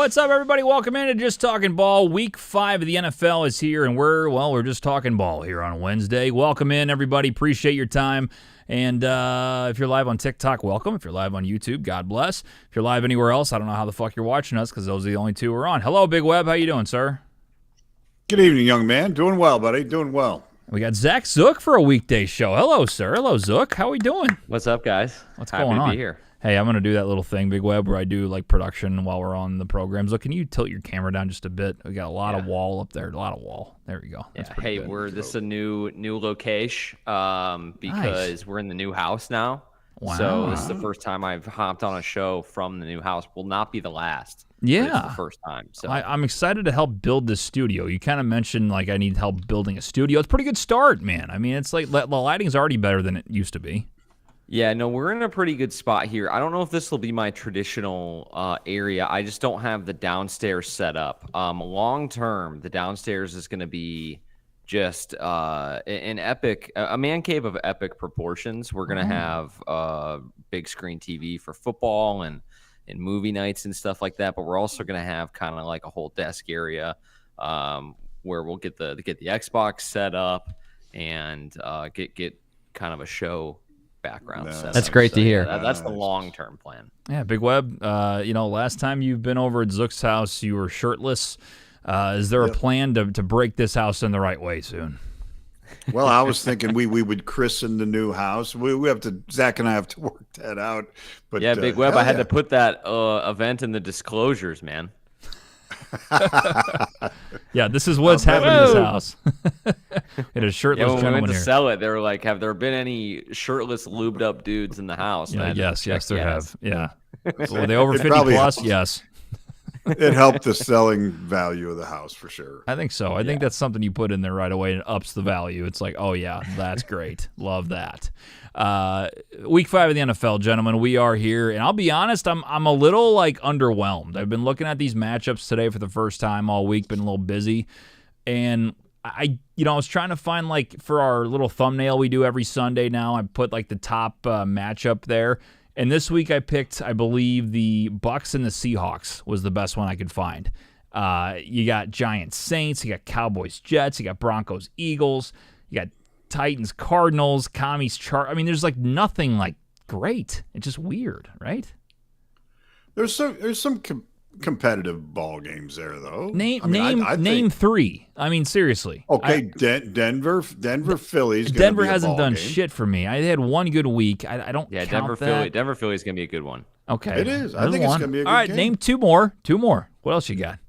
what's up, everybody? Welcome in to Just Talking Ball. Week 5 of the NFL is here, and we're just talking ball here on Wednesday. Welcome in, everybody. Appreciate your time. And if you're live on TikTok, welcome. If you're live on YouTube, God bless. If you're live anywhere else, I don't know how the fuck you're watching us because those are the only two we're on. Hello, Big Web. How you doing, sir? Good evening, young man. Doing well, buddy. Doing well. We got Zach Zook for a weekday show. Hello, sir. Hello, Zook. How we doing? What's up, guys? What's Happy going on? to be here. Hey, I'm going to do that little thing, Big Web, where I do like production while we're on the programs. Look, can you tilt your camera down just a bit? We got a lot of wall up there, a lot of wall. There we go. That's Hey, good. this is a new location because we're in the new house now. Wow. So this is the first time I've hopped on a show from the new house. Will not be the last. Yeah. But it's the first time. So I'm excited to help build this studio. You kind of mentioned like I need help building a studio. It's a pretty good start, man. I mean, it's like the lighting's already better than it used to be. yeah, no, we're in a pretty good spot here. I don't know if this will be my traditional area. I just don't have the downstairs set up. Long term, the downstairs is going to be just an epic, a man cave of epic proportions. We're going to have a big screen TV for football and movie nights and stuff like that. But we're also going to have kind of like a whole desk area where we'll get the Xbox set up and get kind of a show background set. That's great to hear. That's the long-term plan. Yeah, Big Web, last time you've been over at Zook's house, you were shirtless. Is there a plan to break this house in the right way soon? Well, I was thinking we would christen the new house. We have to, Zach and I have to work that out. But yeah, Big Web, I had to put that event in the disclosures, man. Yeah, this is what's happening in this house. It is shirtless when we gentleman went to here. sell it, they were like, have there been any shirtless, lubed up dudes in the house? And I had to Yes, check there yes. have. Yeah. Were they over It 50 probably plus? helps. Yes. It helped the selling value of the house for sure. I think so. I think that's something you put in there right away and it ups the value. It's like, oh, yeah, that's great. Love that. Week 5 of the NFL, gentlemen, we are here. And I'll be honest, I'm a little, underwhelmed. I've been looking at these matchups today for the first time all week, been a little busy. And I was trying to find, for our little thumbnail we do every Sunday now, I put, the top matchup there. And this week I picked, I believe, the Bucks and the Seahawks was the best one I could find. You got Giants Saints, you got Cowboys Jets, you got Broncos Eagles, you got Titans Cardinals, Commies Chart. I mean, there's nothing great. It's just weird, right? There's some competitive ball games there though. Name 3. I mean, seriously. Okay, Denver, Phillies. Denver hasn't done shit for me. I had one good week. I don't count Denver, that. Denver, Philly's gonna be a good one. Okay, It is. I think it's gonna be a good All right, game. name 2 more. 2 more. What else you got?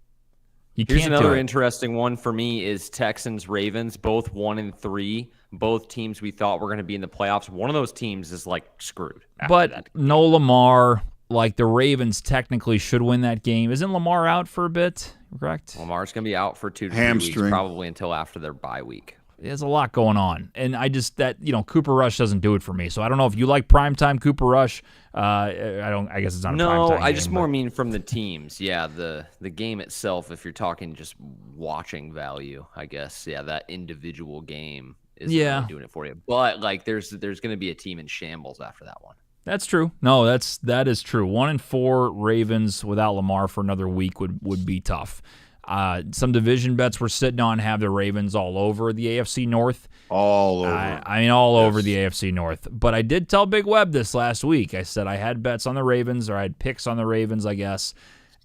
Here's another interesting one for me is Texans Ravens, both 1-3. Both teams we thought were going to be in the playoffs. One of those teams is screwed. But no Lamar. The Ravens technically should win that game. Isn't Lamar out for a bit? Correct. Lamar's going to be out for 2 to 3 weeks, probably until after their bye week. There's a lot going on, and I just Cooper Rush doesn't do it for me. So I don't know if you like primetime Cooper Rush. I guess it's not. No, a primetime I just game, more mean from the teams. Yeah, the game itself. If you're talking just watching value, I guess. Yeah, that individual game is really doing it for you. But there's going to be a team in shambles after that one. That's true. No, that is true. 1-4 Ravens without Lamar for another week would be tough. Some division bets we're sitting on have the Ravens all over the AFC North. All over. All over the AFC North. But I did tell Big Web this last week. I said I had bets on the Ravens, or I had picks on the Ravens, I guess.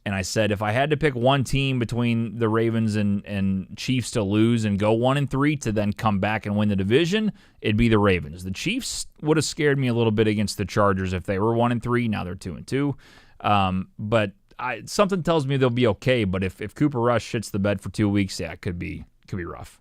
And I said if I had to pick one team between the Ravens and Chiefs to lose and go 1-3 to then come back and win the division, it'd be the Ravens. The Chiefs would have scared me a little bit against the Chargers if they were 1-3. Now they're 2-2. But something tells me they'll be okay. But if Cooper Rush shits the bed for 2 weeks, yeah, it could be rough.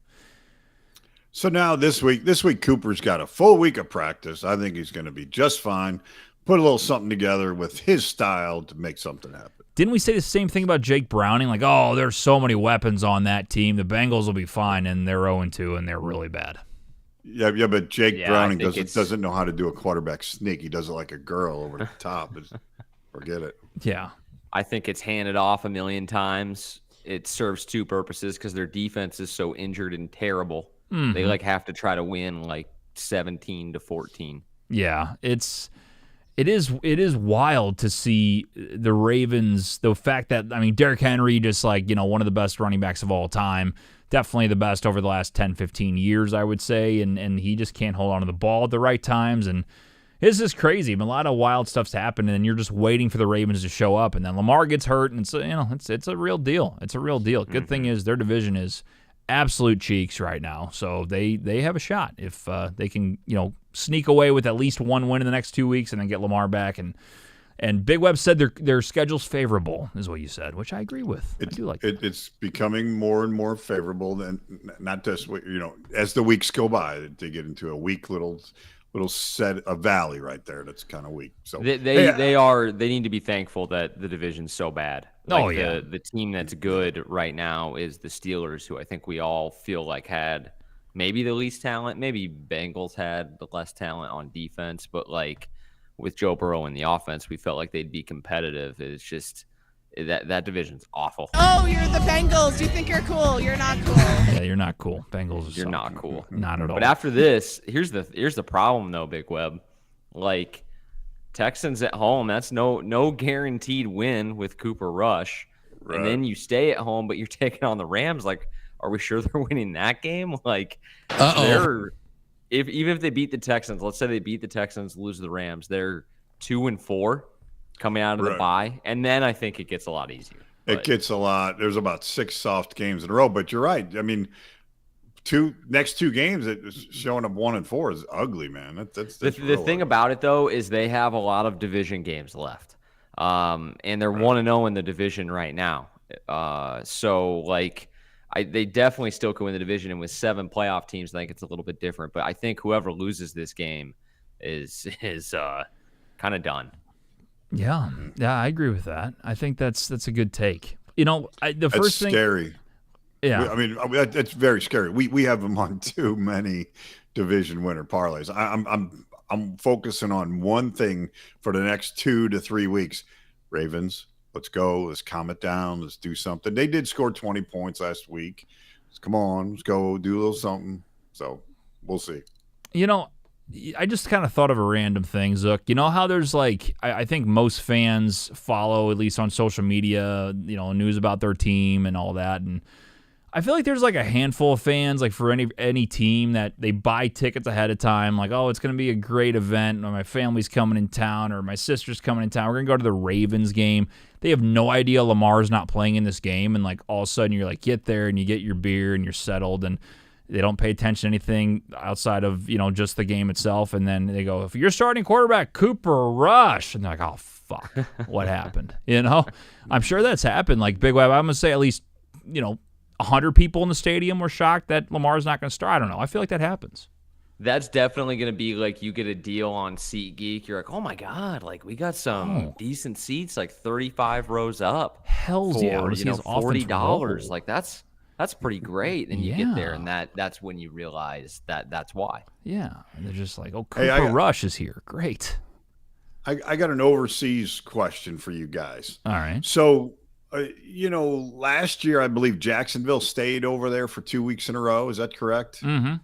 So now this week Cooper's got a full week of practice. I think he's going to be just fine. Put a little something together with his style to make something happen. Didn't we say the same thing about Jake Browning? There's so many weapons on that team. The Bengals will be fine, and they're 0-2, and they're really bad. Yeah, but Jake Browning doesn't know how to do a quarterback sneak. He does it like a girl over the top. Forget it. Yeah. I think it's handed off a million times. It serves 2 purposes because their defense is so injured and terrible. Mm-hmm. They have to try to win 17-14. Yeah, it's It is wild to see the Ravens, the fact that, I mean, Derrick Henry, just like, one of the best running backs of all time, definitely the best over the last 10, 15 years, I would say, and he just can't hold on to the ball at the right times, and it's just crazy. I mean, a lot of wild stuff's happening, and you're just waiting for the Ravens to show up, and then Lamar gets hurt, and it's a real deal. It's a real deal. Good thing is their division is absolute cheeks right now, so they have a shot if they can, sneak away with at least one win in the next 2 weeks and then get Lamar back. And Big Web said their schedule's favorable, is what you said, which I agree with. I do like that. It's becoming more and more favorable, and not just as the weeks go by, they get into a weak little set, a valley right there that's kind of weak. So they need to be thankful that the division's so bad. The team that's good right now is the Steelers, who I think we all feel like had maybe the least talent. Maybe Bengals had the less talent on defense, but like with Joe Burrow in the offense, we felt like they'd be competitive. It's just that division's awful. Oh, you're the Bengals. You think you're cool. You're not cool. Yeah, you're not cool. Bengals. You're not cool. Not at all. But after this, here's the problem though, Big Web. Like Texans at home, that's no guaranteed win with Cooper Rush. Right. And then you stay at home, but you're taking on the Rams. Like, are we sure they're winning that game? Like, even if they beat the Texans, let's say they beat the Texans, lose the Rams, they're 2-4 coming out of the bye, and then I think it gets a lot easier. It gets a lot. There's about 6 soft games in a row, but you're right. I mean, next two games, showing up 1-4 is ugly, man. That's the thing about it though is they have a lot of division games left, and they're 1-0 in the division right now. So like. They definitely still can win the division, and with 7 playoff teams, I think it's a little bit different. But I think whoever loses this game is kind of done. Yeah, I agree with that. I think that's a good take. The first thing scary. Yeah, I mean it's very scary. We have them on too many division winner parlays. I'm focusing on one thing for the next 2 to 3 weeks. Ravens. Let's go. Let's calm it down. Let's do something. They did score 20 points last week. Come on, let's go do a little something. So we'll see. I just kind of thought of a random thing, Zook. You know how there's like, I think most fans follow, at least on social media, news about their team and all that. And I feel like there's like a handful of fans, like for any team, that they buy tickets ahead of time, like, oh, it's going to be a great event, or my family's coming in town, or my sister's coming in town. We're going to go to the Ravens game. They have no idea Lamar's not playing in this game, and like all of a sudden you're like, get there and you get your beer and you're settled, and they don't pay attention to anything outside of just the game itself. And then they go, if you're starting quarterback Cooper Rush, and they're like, oh fuck, what happened? I'm sure that's happened. Like Big Web, I'm gonna say at least 100 people in the stadium were shocked that Lamar's not going to start. I don't know. I feel like that happens. That's definitely going to be like you get a deal on SeatGeek. You're like, oh my God, like we got some decent seats, like 35 rows up. Hell's yeah. For, $40. Like that's pretty great. And you get there, and that's when you realize that's why. Yeah. And they're just like, oh, Cooper Rush is here. Great. I got an overseas question for you guys. All right. So, last year, I believe Jacksonville stayed over there for 2 weeks in a row. Is that correct? Mm-hmm.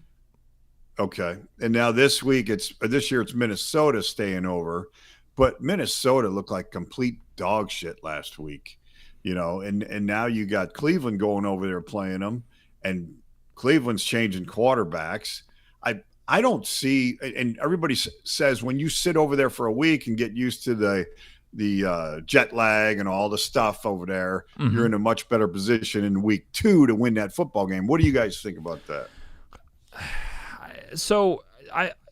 Okay. And now this year it's Minnesota staying over, but Minnesota looked like complete dog shit last week, and now you got Cleveland going over there playing them, and Cleveland's changing quarterbacks. I don't see, and everybody says when you sit over there for a week and get used to the jet lag and all the stuff over there, you're in a much better position in week 2 to win that football game. What do you guys think about that? So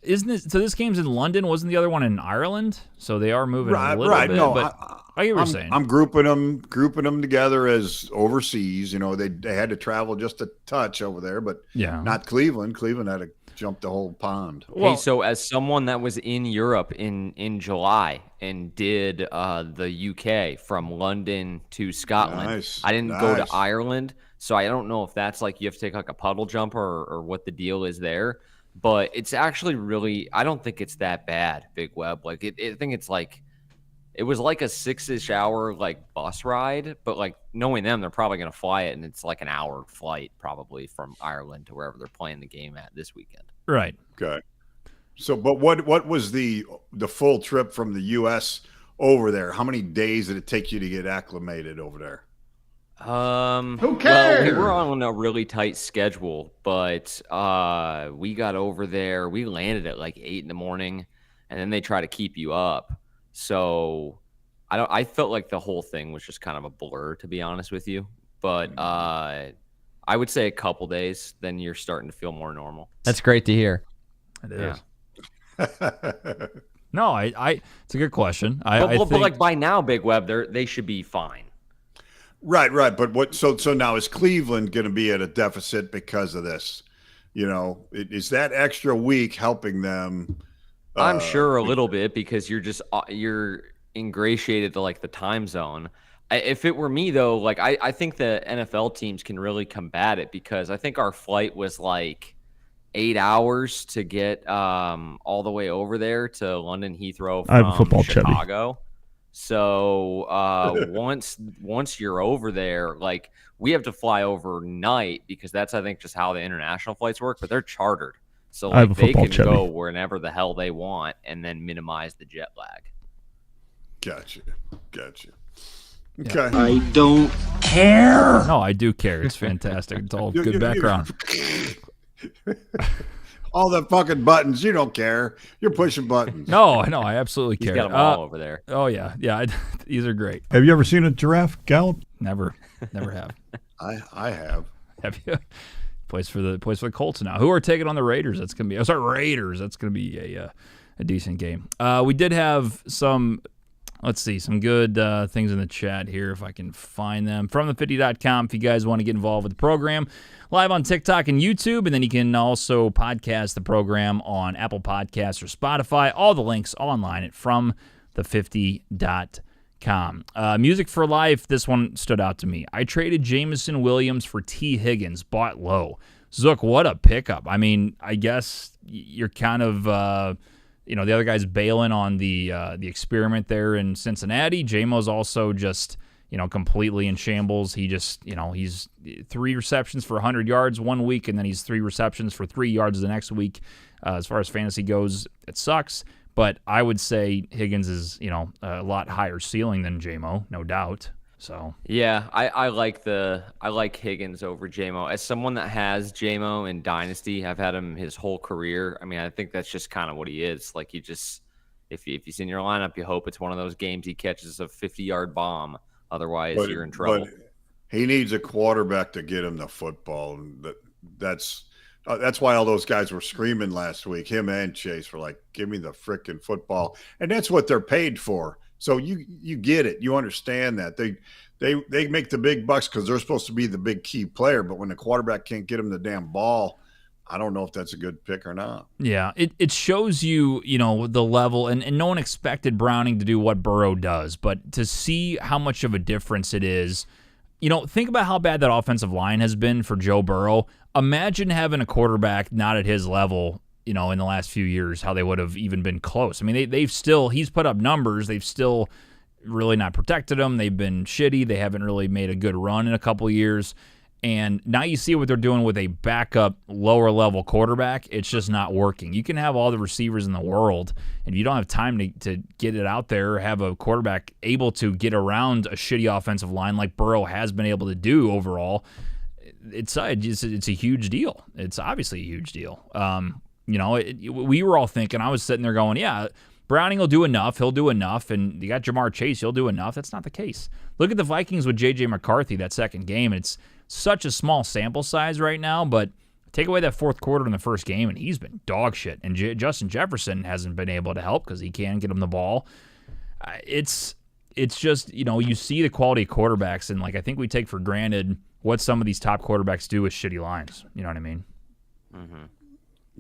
this game's in London? Wasn't the other one in Ireland? So they are moving a little bit. No, but I get what you're saying. I'm grouping them together as overseas. They had to travel just a touch over there, but not Cleveland. Cleveland had to jump the whole pond. Well, so as someone that was in Europe in July and did the UK from London to Scotland, I didn't go to Ireland, so I don't know if that's like you have to take like a puddle jumper or what the deal is there. But it's actually really, I don't think it's that bad, Big Web. Like I think it's like, it was like a 6-ish hour like bus ride, but like knowing them, they're probably going to fly it, and it's like an hour flight probably from Ireland to wherever they're playing the game at this weekend. Right. Okay. So, but what was the full trip from the U.S. over there? How many days did it take you to get acclimated over there? Who cares? Well, we were on a really tight schedule, but we got over there. We landed at like 8 in the morning, and then they try to keep you up. So I felt like the whole thing was just kind of a blur, to be honest with you. But I would say a couple days, then you're starting to feel more normal. That's great to hear. It is. No, it's a good question. I but think, like by now, Big Web, they should be fine. Right. But what? So now is Cleveland going to be at a deficit because of this? Is that extra week helping them? I'm sure a little bit because you're ingratiated to like the time zone. If it were me though, like I think the NFL teams can really combat it because I think our flight was like 8 hours to get all the way over there to London Heathrow from Chicago. Chubby. So once you're over there, like we have to fly overnight because that's I think just how the international flights work, but they're chartered. So like they can go whenever the hell they want and then minimize the jet lag. Gotcha. Okay. Yeah. I don't care. No, I do care. It's fantastic. It's all good background. All the fucking buttons. You don't care. You're pushing buttons. No, I know. I absolutely care. He's got them all over there. Oh, yeah. These are great. Have you ever seen a giraffe gallop? Never have. I have. Have you? Plays for the Colts now. Who are taking on the Raiders? That's gonna be. Raiders. That's gonna be a decent game. We did have some. Let's see, some good things in the chat here, if I can find them. From the50.com, if you guys want to get involved with the program. Live on TikTok and YouTube, and then you can also podcast the program on Apple Podcasts or Spotify. All the links online at fromthe50.com. Music for Life, this one stood out to me. I traded Jameson Williams for T. Higgins, bought low. Zook, what a pickup. I mean, I guess you're kind of... the other guy's bailing on the experiment there in Cincinnati. J-Mo's also just, completely in shambles. He just, he's 3 receptions for 100 yards one week, and then he's 3 receptions for 3 yards the next week. As far as fantasy goes, it sucks. But I would say Higgins is, a lot higher ceiling than J-Mo, no doubt. So yeah, I like Higgins over J-Mo. As someone that has J-Mo in Dynasty, I've had him his whole career. I mean, I think that's just kind of what he is. Like you just, if he's in your lineup, you hope it's one of those games he catches a 50-yard bomb. Otherwise, you're in trouble. But he needs a quarterback to get him the football, and that's why all those guys were screaming last week. Him and Chase were like, "Give me the frickin' football," and that's what they're paid for. So you get it. You understand that. They make the big bucks because they're supposed to be the big key player. But when the quarterback can't get him the damn ball, I don't know if that's a good pick or not. Yeah, it shows you, the level. And no one expected Browning to do what Burrow does. But to see how much of a difference it is, think about how bad that offensive line has been for Joe Burrow. Imagine having a quarterback not at his level, in the last few years, how they would have even been close. I mean, he's put up numbers. They've still really not protected him. They've been shitty. They haven't really made a good run in a couple of years. And now you see what they're doing with a backup, lower-level quarterback. It's just not working. You can have all the receivers in the world, and if you don't have time to get it out there or have a quarterback able to get around a shitty offensive line like Burrow has been able to do overall, it's a huge deal. It's obviously a huge deal. We were all thinking, I was sitting there going, yeah, Browning will do enough. He'll do enough. And you got Jamar Chase. He'll do enough. That's not the case. Look at the Vikings with J.J. McCarthy that second game. It's such a small sample size right now, but take away that fourth quarter in the first game, and he's been dog shit. And Justin Jefferson hasn't been able to help because he can't get him the ball. It's just, you see the quality of quarterbacks, and, I think we take for granted what some of these top quarterbacks do with shitty lines. You know what I mean? Mm-hmm.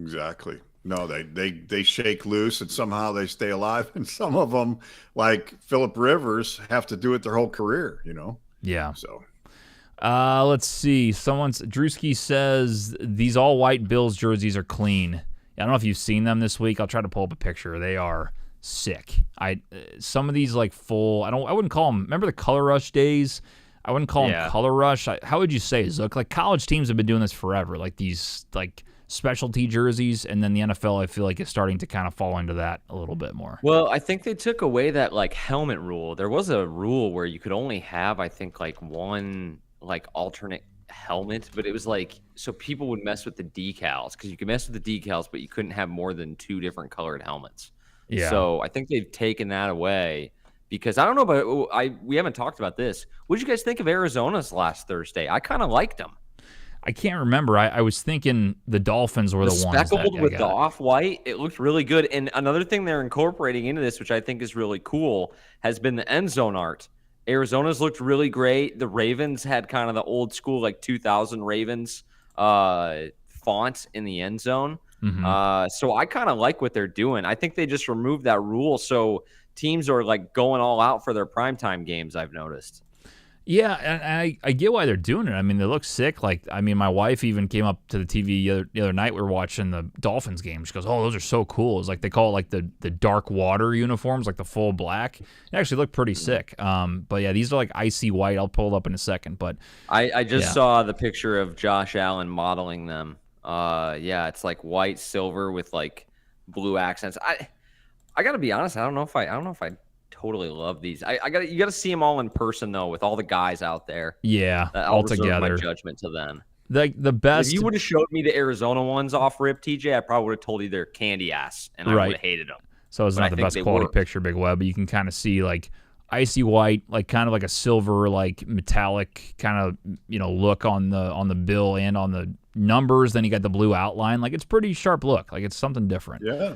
Exactly. No, they shake loose and somehow they stay alive. And some of them, like Phillip Rivers, have to do it their whole career, Yeah. So, let's see. Drewski says these all-white Bills jerseys are clean. I don't know if you've seen them this week. I'll try to pull up a picture. They are sick. Some of these full. I wouldn't call them. Remember the Color Rush days? I wouldn't call them Color Rush. How would you say it? Look, college teams have been doing this forever. These specialty jerseys, and then the NFL I feel like is starting to kind of fall into that a little bit more. Well, I think they took away that like helmet rule. There was a rule where you could only have, I think, like one like alternate helmet, but it was like so people would mess with the decals because you could mess with the decals, but you couldn't have more than 2 different colored helmets. Yeah. So I think they've taken that away because I don't know, but we haven't talked about this. What did you guys think of Arizona's last Thursday? I kind of liked them. I can't remember. I was thinking the Dolphins were the ones that speckled with got the off-white. It looked really good. And another thing they're incorporating into this, which I think is really cool, has been the end zone art. Arizona's looked really great. The Ravens had kind of the old school, like 2000 Ravens font in the end zone. So I kind of like what they're doing. I think they just removed that rule so teams are like going all out for their primetime games, I've noticed. Yeah, and I get why they're doing it. I mean, they look sick. Like, I mean, my wife even came up to the TV the other night. We were watching the Dolphins game. She goes, "Oh, those are so cool." It's like they call it like the dark water uniforms, like the full black. It actually looked pretty sick. But yeah, these are like icy white. I'll pull it up in a second. But I just saw the picture of Josh Allen modeling them. Yeah, it's like white, silver with like blue accents. I gotta be honest. I don't know if I totally love these. You gotta see them all in person though, with all the guys out there. Yeah, I'll all reserve together. my judgment to them. The best. If you would have showed me the Arizona ones off rip, TJ, I probably would have told you they're candy ass, and I would have hated them. So it's not the best quality picture, Big Web, but you can kind of see like icy white, like kind of like a silver, like metallic kind of look on the bill and on the numbers. Then you got the blue outline. Like it's pretty sharp look. Like it's something different. Yeah.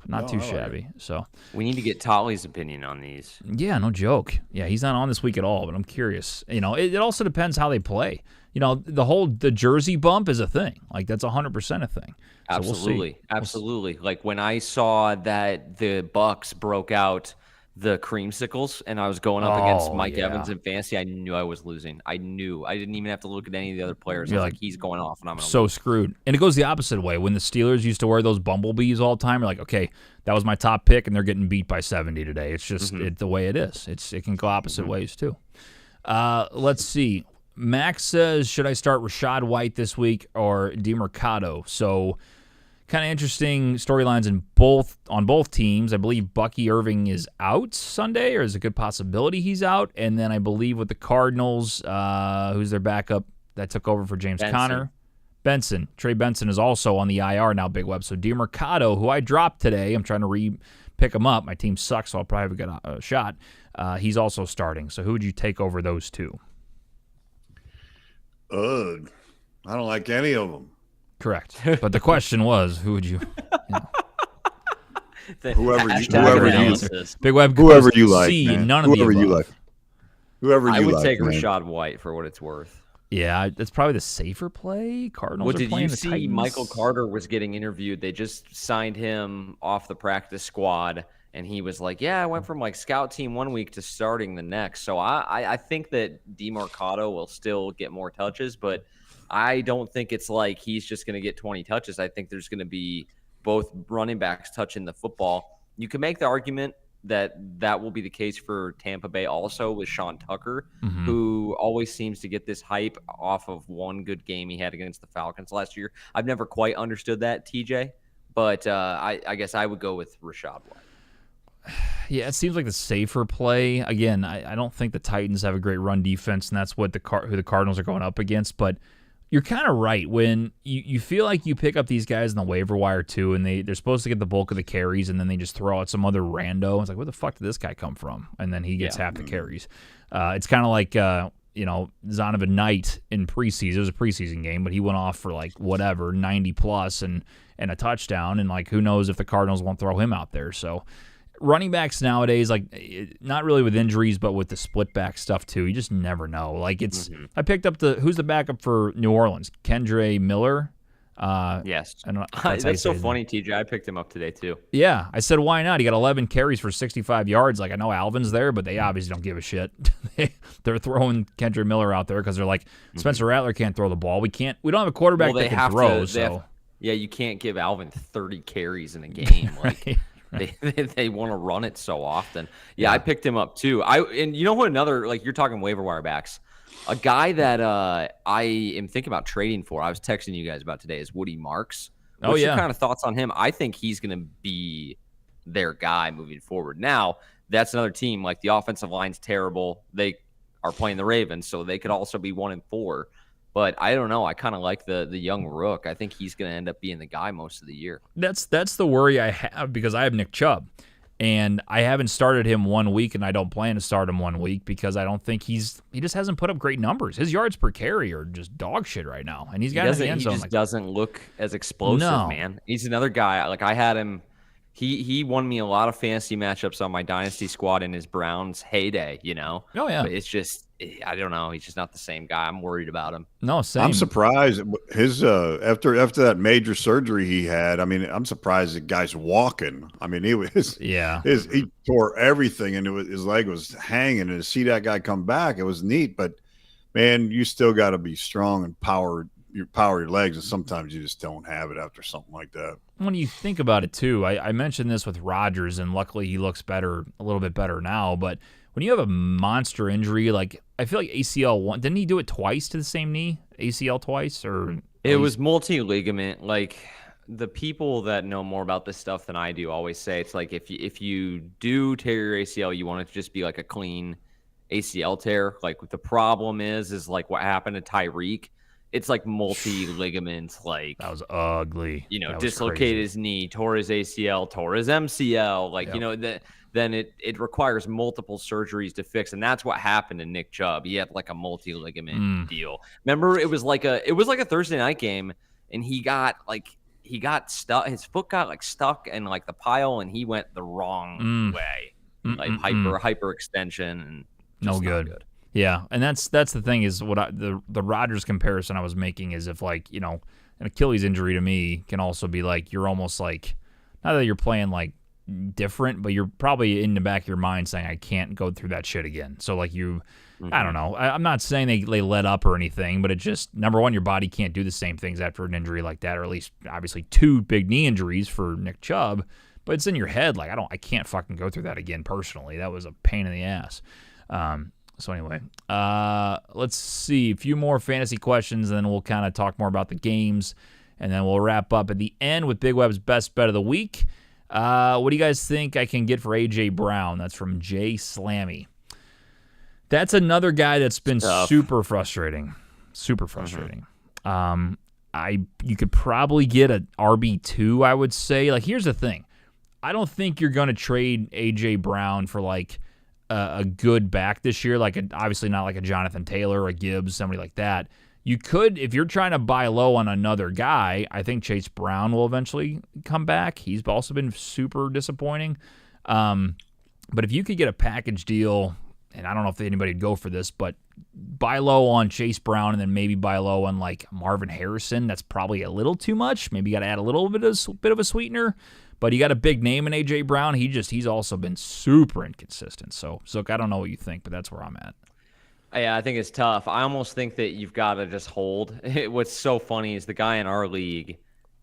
Not too shabby. So we need to get Totley's opinion on these. Yeah, no joke. Yeah, he's not on this week at all, but I'm curious. It also depends how they play. The jersey bump is a thing. Like that's 100% a thing. Absolutely. So Absolutely. Like when I saw that the Bucks broke out the creamsicles and I was going up against Mike Evans in fantasy, I knew I was losing. I knew. I didn't even have to look at any of the other players. I was like, he's going off and I'm so screwed. And it goes the opposite way. When the Steelers used to wear those bumblebees all the time, you're like, okay, that was my top pick and they're getting beat by 70 today. It's just the way it is. It can go opposite ways too. Let's see. Max says, should I start Rashad White this week or DeMercado? So kind of interesting storylines on both teams. I believe Bucky Irving is out Sunday, or is a good possibility he's out. And then I believe with the Cardinals, who's their backup that took over for James Conner? Trey Benson is also on the IR now, Big Web. So DeMercado, who I dropped today, I'm trying to pick him up. My team sucks, so I'll probably get a shot. He's also starting. So who would you take over those two? I don't like any of them. Correct. But the question was, who would you? Whoever Big Web. Whoever you like. None of whoever you like. Whoever you like. I would take Rashad White for what it's worth. Yeah, that's probably the safer play. Cardinals. Did you see? Titans. Michael Carter was getting interviewed. They just signed him off the practice squad, and he was like, "Yeah, I went from like scout team 1 week to starting the next." So I think that DeMercado will still get more touches, but I don't think it's like he's just going to get 20 touches. I think there's going to be both running backs touching the football. You can make the argument that will be the case for Tampa Bay also with Sean Tucker, who always seems to get this hype off of one good game he had against the Falcons last year. I've never quite understood that, TJ, but I guess I would go with Rashad White. Yeah, it seems like the safer play. Again, I don't think the Titans have a great run defense, and that's what who the Cardinals are going up against, but you're kind of right. When you feel like you pick up these guys in the waiver wire too, and they're supposed to get the bulk of the carries, and then they just throw out some other rando. It's like, where the fuck did this guy come from? And then he gets half the carries. It's kind of like Zonovan Knight in preseason. It was a preseason game, but he went off for like 90 plus and a touchdown. And like, who knows if the Cardinals won't throw him out there? So running backs nowadays, like not really with injuries, but with the split back stuff too, you just never know. Like it's, I picked up who's the backup for New Orleans? Kendre Miller. Yes, that's so funny, TJ. I picked him up today too. Yeah, I said why not? He got 11 carries for 65 yards. Like I know Alvin's there, but they obviously don't give a shit. They're throwing Kendre Miller out there because they're like Spencer Rattler can't throw the ball. We don't have a quarterback that can throw. You can't give Alvin 30 carries in a game. Like. They want to run it so often. Yeah, I picked him up too. And you know what? Another, like you're talking waiver wire backs. A guy that I am thinking about trading for, I was texting you guys about today, is Woody Marks. What's your kind of thoughts on him? I think he's going to be their guy moving forward. Now, that's another team. Like, the offensive line's terrible. They are playing the Ravens, so they could also be 1-4. But I don't know. I kind of like the young rook. I think he's going to end up being the guy most of the year. That's the worry I have because I have Nick Chubb. And I haven't started him 1 week, and I don't plan to start him 1 week because I don't think he just hasn't put up great numbers. His yards per carry are just dog shit right now, and he's got in the end zone. He just doesn't look as explosive, man. He's another guy. Like, I had him. He won me a lot of fantasy matchups on my dynasty squad in his Browns heyday. Oh yeah. But it's just, I don't know. He's just not the same guy. I'm worried about him. No, same. I'm surprised his after that major surgery he had. I mean, I'm surprised the guy's walking. I mean, he tore everything, and his leg was hanging. And to see that guy come back, it was neat. But man, you still got to be strong and power your legs, and sometimes you just don't have it after something like that. When you think about it too, I mentioned this with Rodgers, and luckily he looks a little bit better now. But when you have a monster injury, like I feel like ACL didn't he do it twice to the same knee? ACL twice, or it was multi-ligament. Like, the people that know more about this stuff than I do always say it's like if you do tear your ACL, you want it to just be like a clean ACL tear. Like, what the problem is like what happened to Tyreek. It's like multi-ligaments, like that was ugly. Dislocated his knee, tore his ACL, tore his MCL. Like, then it requires multiple surgeries to fix, and that's what happened to Nick Chubb. He had like a multi-ligament deal. Remember, it was like a Thursday night game, and he got stuck. His foot got like stuck in like the pile, and he went the wrong way, like hyperextension, and just no good. Yeah, and that's the thing is what the Rodgers comparison I was making is if like an Achilles injury to me can also be like you're almost like not that you're playing like different, but you're probably in the back of your mind saying I can't go through that shit again. So like I don't know. I'm not saying they let up or anything, but it just number one, your body can't do the same things after an injury like that, or at least obviously 2 big knee injuries for Nick Chubb. But it's in your head like I can't fucking go through that again personally. That was a pain in the ass. So anyway, let's see a few more fantasy questions, and then we'll kind of talk more about the games, and then we'll wrap up at the end with Big Web's best bet of the week. What do you guys think I can get for A.J. Brown? That's from Jay Slammy. That's another guy that's been super frustrating. Super frustrating. You could probably get an RB2, I would say. Like, here's the thing. I don't think you're going to trade A.J. Brown for, like, a good back this year, like obviously not like a Jonathan Taylor or a Gibbs, somebody like that. You could, if you're trying to buy low on another guy, I think Chase Brown will eventually come back. He's also been super disappointing. But if you could get a package deal, and I don't know if anybody would go for this, but buy low on Chase Brown and then maybe buy low on like Marvin Harrison, that's probably a little too much. Maybe you got to add a little bit of a sweetener. But you got a big name in A.J. Brown. He's also been super inconsistent. So I don't know what you think, but that's where I'm at. Yeah, I think it's tough. I almost think that you've got to just hold. What's so funny is the guy in our league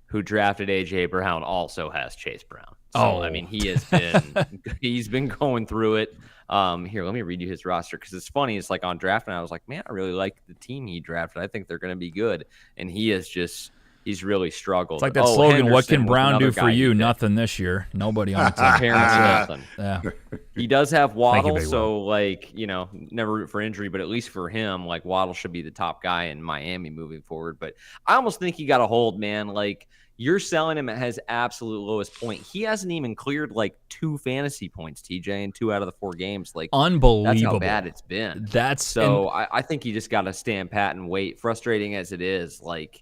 who drafted A.J. Brown also has Chase Brown. So, I mean, he's been going through it. Here, let me read you his roster because it's funny. It's like on draft, and I was like, man, I really like the team he drafted. I think they're going to be good. And he's really struggled. It's like that slogan, Henderson, what can Brown do for you? Nothing this year. Nobody on the team. Apparently nothing. Yeah. He does have Waddle, so like, never root for injury, but at least for him, like Waddle should be the top guy in Miami moving forward. But I almost think you got to hold, man. Like, you're selling him at his absolute lowest point. He hasn't even cleared like 2 fantasy points, TJ, in 2 out of the 4 games. Like, unbelievable. That's how bad it's been. I think you just got to stand pat and wait. Frustrating as it is, like.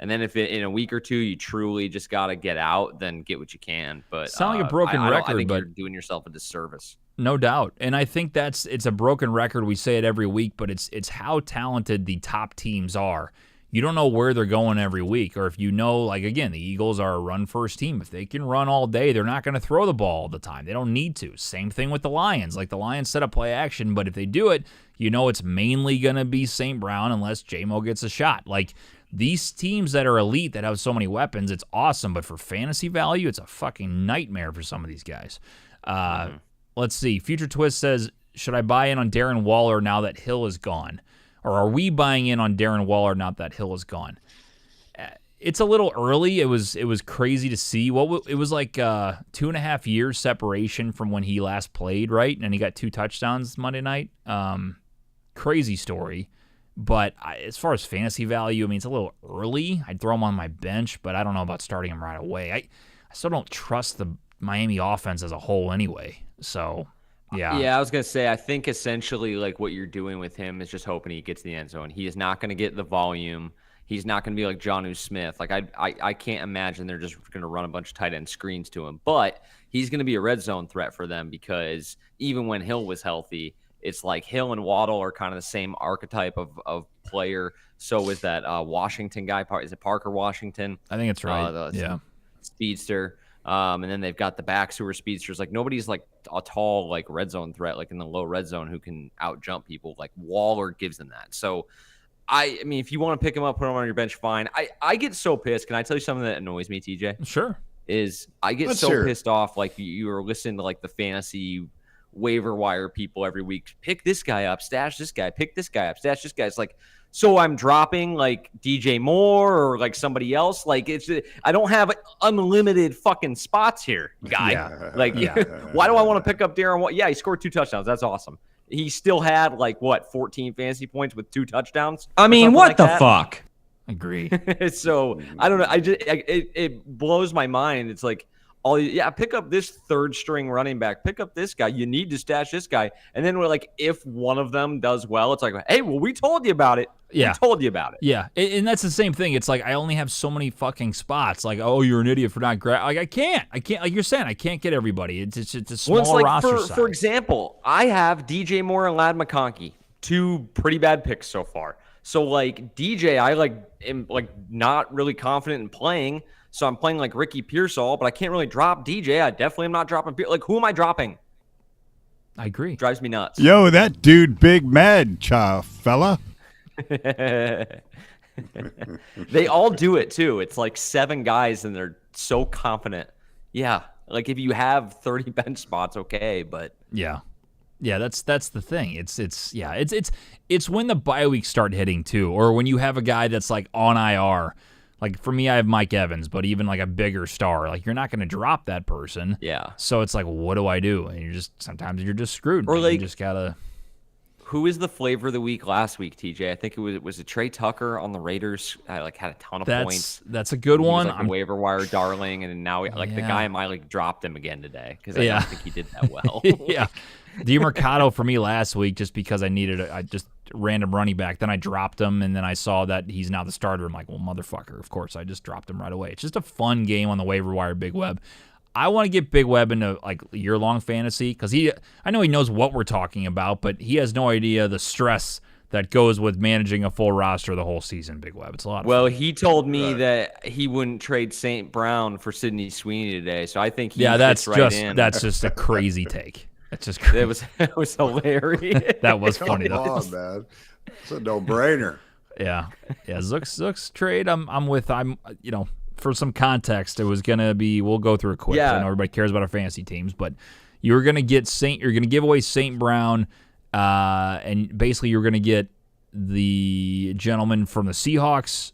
And then if in a week or 2 you truly just got to get out, then get what you can. But sound like a broken record, I think but you're doing yourself a disservice. No doubt. And I think it's a broken record. We say it every week, but it's how talented the top teams are. You don't know where they're going every week. Or if you know, like, again, the Eagles are a run-first team. If they can run all day, they're not going to throw the ball all the time. They don't need to. Same thing with the Lions. Like, the Lions set up play action, but if they do it, you know it's mainly going to be St. Brown unless J-Mo gets a shot. Like, these teams that are elite that have so many weapons, it's awesome. But for fantasy value, it's a fucking nightmare for some of these guys. Let's see. Future Twist says, should I buy in on Darren Waller now that Hill is gone? or are we buying in on Darren Waller now that Hill is gone? It's a little early. It was crazy to see. It was like 2.5 years separation from when he last played, right? And he got 2 touchdowns Monday night. Crazy story. But as far as fantasy value, I mean, it's a little early. I'd throw him on my bench, but I don't know about starting him right away. I still don't trust the Miami offense as a whole anyway. So, yeah. Yeah, I was going to say, I think essentially like what you're doing with him is just hoping he gets the end zone. He is not going to get the volume. He's not going to be like Jonnu Smith. Like I can't imagine they're just going to run a bunch of tight end screens to him. But he's going to be a red zone threat for them because even when Hill was healthy, it's like Hill and Waddle are kind of the same archetype of player. So is that Washington guy. Is it Parker Washington? I think it's right. Yeah. Speedster. And then they've got the backs who are speedsters. Like nobody's like a tall like red zone threat, like in the low red zone who can out jump people. Like Waller gives them that. So I mean, if you want to pick him up, put him on your bench, fine. I get so pissed. Can I tell you something that annoys me, TJ? Sure. Is I get pissed off. Like you are listening to like the fantasy waiver wire people every week. Pick this guy up, stash this guy. Pick this guy up, stash this guy. It's like, so I'm dropping like DJ Moore or like somebody else. Like I don't have unlimited fucking spots here, guy. Yeah. Like, why do I want to pick up Darren? Yeah, he scored 2 touchdowns. That's awesome. He still had like 14 fantasy points with 2 touchdowns. I mean, what the fuck? Agree. So I don't know. It blows my mind. It's like, pick up this 3rd string running back. Pick up this guy. You need to stash this guy. And then we're like, if one of them does well, it's like, hey, well, we told you about it. Yeah. We told you about it. Yeah, and that's the same thing. It's like I only have so many fucking spots. Like, oh, you're an idiot for not like I can't. Like you're saying, I can't get everybody. It's a small roster size. For example, I have DJ Moore and Ladd McConkey, 2 pretty bad picks so far. So like DJ, I am not really confident in playing. So I'm playing like Ricky Pearsall, but I can't really drop DJ. I definitely am not dropping. Like, who am I dropping? I agree. Drives me nuts. Yo, that dude, big mad, fella. They all do it too. It's like 7 guys and they're so confident. Yeah. Like if you have 30 bench spots, okay, but yeah, that's the thing. It's when the bye weeks start hitting too, or when you have a guy that's like on IR. Like for me, I have Mike Evans, but even like a bigger star, like you're not going to drop that person. Yeah. So it's like, what do I do? And sometimes you're just screwed. Or like, you just gotta. Who is the flavor of the week last week, TJ? I think it was Trey Tucker on the Raiders. Had a ton of points. That's a good one. He was like a waiver wire darling, and now the guy in my league dropped him again today because I don't think he did that well. Yeah. DeMercado for me last week just because I needed a random running back. Then I dropped him, and then I saw that he's now the starter. I'm like, well, motherfucker, of course I just dropped him right away. It's just a fun game on the waiver wire, Big Web. I want to get Big Web into like year-long fantasy because I know he knows what we're talking about, but he has no idea the stress that goes with managing a full roster the whole season, Big Web. It's a lot of fun. He told me that he wouldn't trade St. Brown for Sidney Sweeney today, so I think that's in. That's just a crazy take. That's just crazy. It was hilarious. That was funny though. Come on, man. It's a no-brainer. Yeah. Zook's trade. For some context, it was gonna be. We'll go through it quick. Yeah. I know everybody cares about our fantasy teams, but you're gonna get You're gonna give away St. Brown, and basically you're gonna get the gentleman from the Seahawks.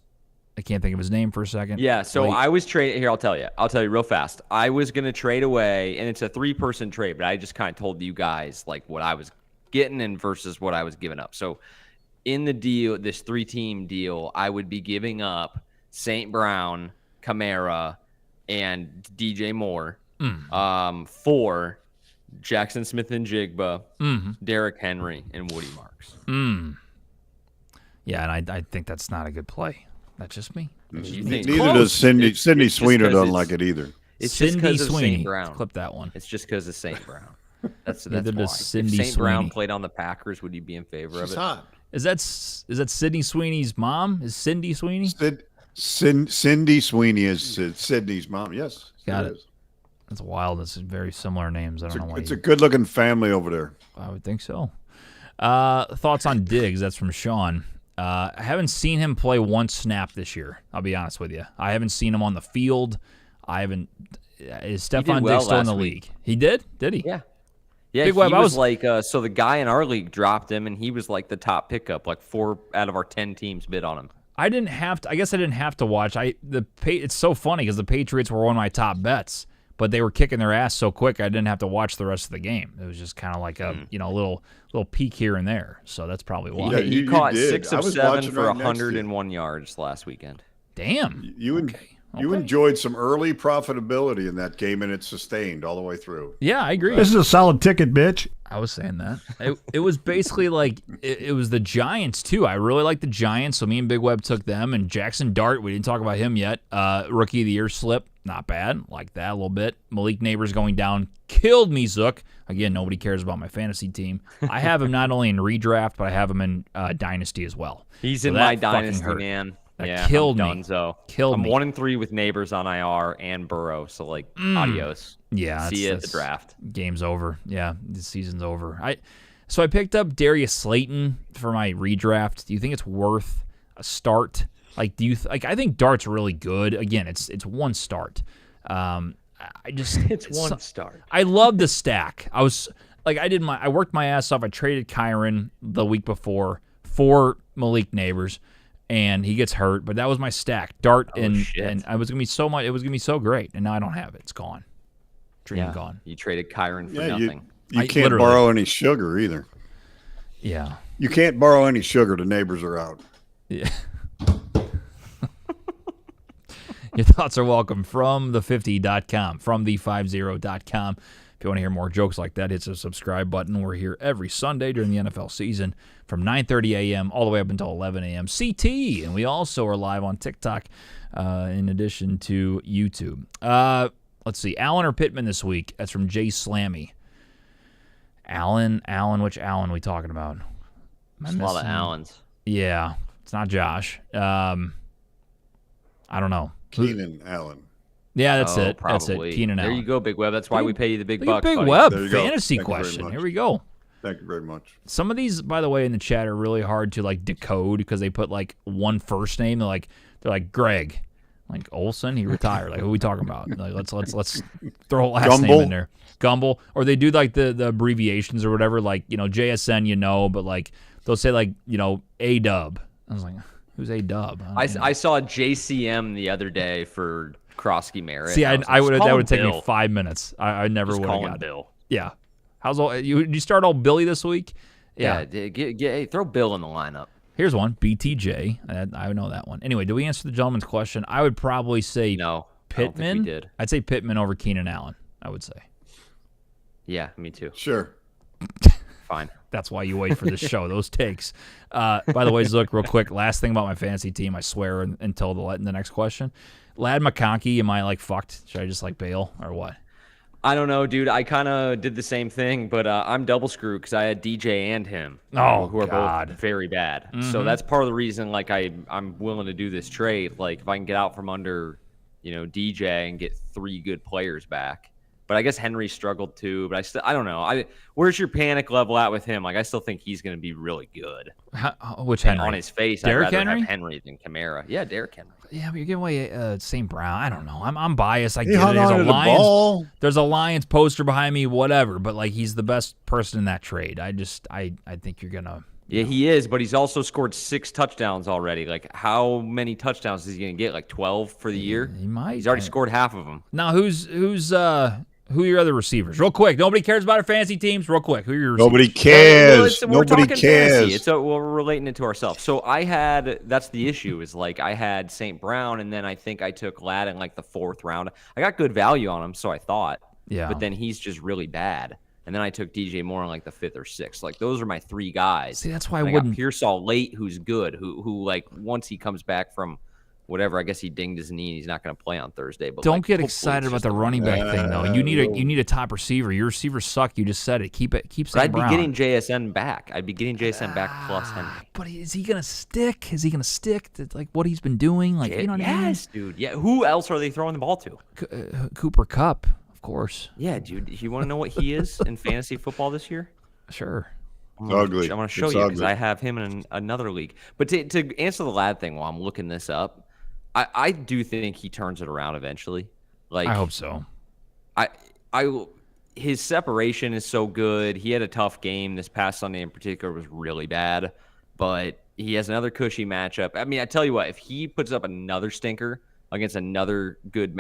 I can't think of his name for a second. Yeah, so I was trading here. I'll tell you real fast. I was gonna trade away, and it's a 3-person trade, but I just kind of told you guys like what I was getting and versus what I was giving up. So in the deal, this 3-team deal, I would be giving up St. Brown, Kamara, and DJ Moore for Jackson Smith and Jigba, Derrick Henry, and Woody Marks. Yeah, and I think that's not a good play. That's just me. Neither does Cindy Sweeney. Doesn't like it either. It's just because of Sweeney. St. Brown. Clip that one. It's just because of St. Brown. That's Neither why. does Cindy if St. Brown Sweeney. played on the Packers, would you be in favor of it? Hot. Is that Sydney Sweeney's mom? Is Cindy Sweeney? Cindy Sweeney is Sydney's mom. Yes. Got it. That's wild. That's very similar names. I don't know why. It's a good-looking family over there. I would think so. Thoughts on Diggs? That's from Sean. I haven't seen him play one snap this year. I'll be honest with you. I haven't seen him on the field. I haven't. Is Stephon Diggs still in the league? He did? Did he? Yeah. Yeah, Big he Web, I was was like, so the guy in our league dropped him, and he was like the top pickup. Like 4 out of our 10 teams bid on him. I didn't have to. I guess I didn't have to watch. It's so funny because the Patriots were one of my top bets, but they were kicking their ass so quick I didn't have to watch the rest of the game. It was just kind of like a little peek here and there. So that's probably why. Yeah, He you caught did. 6 I of was 7 watching for right next to you. 101 yards last weekend. Damn. You enjoyed some early profitability in that game, and it sustained all the way through. Yeah, I agree. This is a solid ticket, bitch. I was saying that. It was basically like it was the Giants too. I really like the Giants, so me and Big Web took them. And Jackson Dart, we didn't talk about him yet. Rookie of the Year slip, not bad. Like that a little bit. Malik Neighbors going down, killed me, Zook. Again, nobody cares about my fantasy team. I have him not only in redraft, but I have him in Dynasty as well. He's So in that my fucking dynasty, hurt. man. That killed me. So Killed I'm me. 1-3 with Neighbors on IR and Burrow. So adios. Yeah, See you at the that's- draft. Game's over. Yeah, the season's over. So I picked up Darius Slayton for my redraft. Do you think it's worth a start? Like, I think Dart's really good. Again, it's one start. I just It's one start. I love the stack. I worked my ass off. I traded Kyron the week before for Malik Neighbors, and he gets hurt. But that was my stack. Dart and I was gonna be so much. It was gonna be so great, and now I don't have it. It's gone. Dream gone. You traded Kyron for Yeah, nothing. you can't borrow any sugar either. Yeah. You can't borrow any sugar. The neighbors are out. Yeah. Your thoughts are welcome from the50.com, from the50.com. If you want to hear more jokes like that, hit the subscribe button. We're here every Sunday during the NFL season from 9:30 a.m. all the way up until 11 a.m. CT, and we also are live on TikTok in addition to YouTube. Let's see, Allen or Pittman this week? That's from Jay Slammy. Allen, which Allen are we talking about? There's a lot of Allens. Yeah, it's not Josh. I don't know. Keenan Allen. Yeah, that's it. Probably. That's it. Keenan Allen. There you go, Big Web. That's why we pay you the big Look at bucks, Big buddy. Web There you go. fantasy Thank you very question. much. Here we go. Thank you very much. Some of these, by the way, in the chat are really hard to like decode because they put like one first name. They're like Greg, like Olson. He retired. Like who are we talking about? Like let's throw a last name in there. Gumble, or they do like the abbreviations or whatever. Like JSN, but like they'll say like A Dub. I was like, who's A Dub? I saw JCM the other day for Krosky Merritt. See, that would have taken me 5 minutes. I never would have got Bill. Yeah. How's all you start old Billy this week? Yeah, hey, throw Bill in the lineup. Here's one, BTJ. I know that one. Anyway, do we answer the gentleman's question? I would probably say No, Pittman. I don't think we did. I'd say Pittman over Keenan Allen, I would say. Yeah, me too. Sure. Fine. That's why you wait for this show, those takes. By the way, look, real quick, last thing about my fantasy team, I swear, until the next question. Lad McConkey, am I like fucked? Should I just like bail or what? I don't know, dude. I kind of did the same thing, but I'm double screwed because I had DJ and him, who are God. both very bad. So that's part of the reason, like, I'm willing to do this trade. Like, if I can get out from under, DJ and get 3 good players back. But I guess Henry struggled too. But I don't know. Where's your panic level at with him? Like, I still think he's going to be really good. Which And Henry? on his face, Derrick I'd rather Henry? have Henry than Kamara. Yeah, Derrick Henry. Yeah, but you're giving away St. Brown. I don't know. I'm biased. I He get it. hung There's on a to the ball. Lions. There's a Lions poster behind me. Whatever. But like, he's the best person in that trade. I think you're gonna. Yeah, he is, but he's also scored 6 touchdowns already. Like, how many touchdowns is he going to get? Like 12 for the year? He might. He's already scored half of them. Now, who are your other receivers? Real quick. Nobody cares about our fantasy teams. Real quick. Who are your receivers? Nobody cares. We're Nobody talking fantasy. cares. So we're relating it to ourselves. So that's the issue is like I had St. Brown, and then I think I took Ladd in like the 4th round. I got good value on him, so I thought. Yeah. But then he's just really bad. And then I took DJ Moore in like the 5th or 6th. Like those are my 3 guys. See, that's why And I I wouldn't. got Pearsall late, who's good, who like once he comes back from whatever, I guess he dinged his knee and he's not going to play on Thursday. But Don't like, get hopefully excited it's about just the a running back thing, though. You need a top receiver. Your receivers suck. You just said it. Keep But St. I'd be Brown. getting JSN back. I'd be getting JSN back plus Henry. But is he gonna stick? Is he gonna stick to like what he's been doing? Like you know what I mean? Yes, dude. Yeah. Who else are they throwing the ball to? Cooper Kupp, of course. Yeah, dude. You want to know what he is in fantasy football this year? Sure. It's ugly. I'm going to show It's you because ugly. I have him in another league. But to answer the Ladd thing while I'm looking this up, I do think he turns it around eventually. Like I hope so. his separation is so good. He had a tough game. This past Sunday in particular was really bad, but he has another cushy matchup. I mean, I tell you what, if he puts up another stinker against another good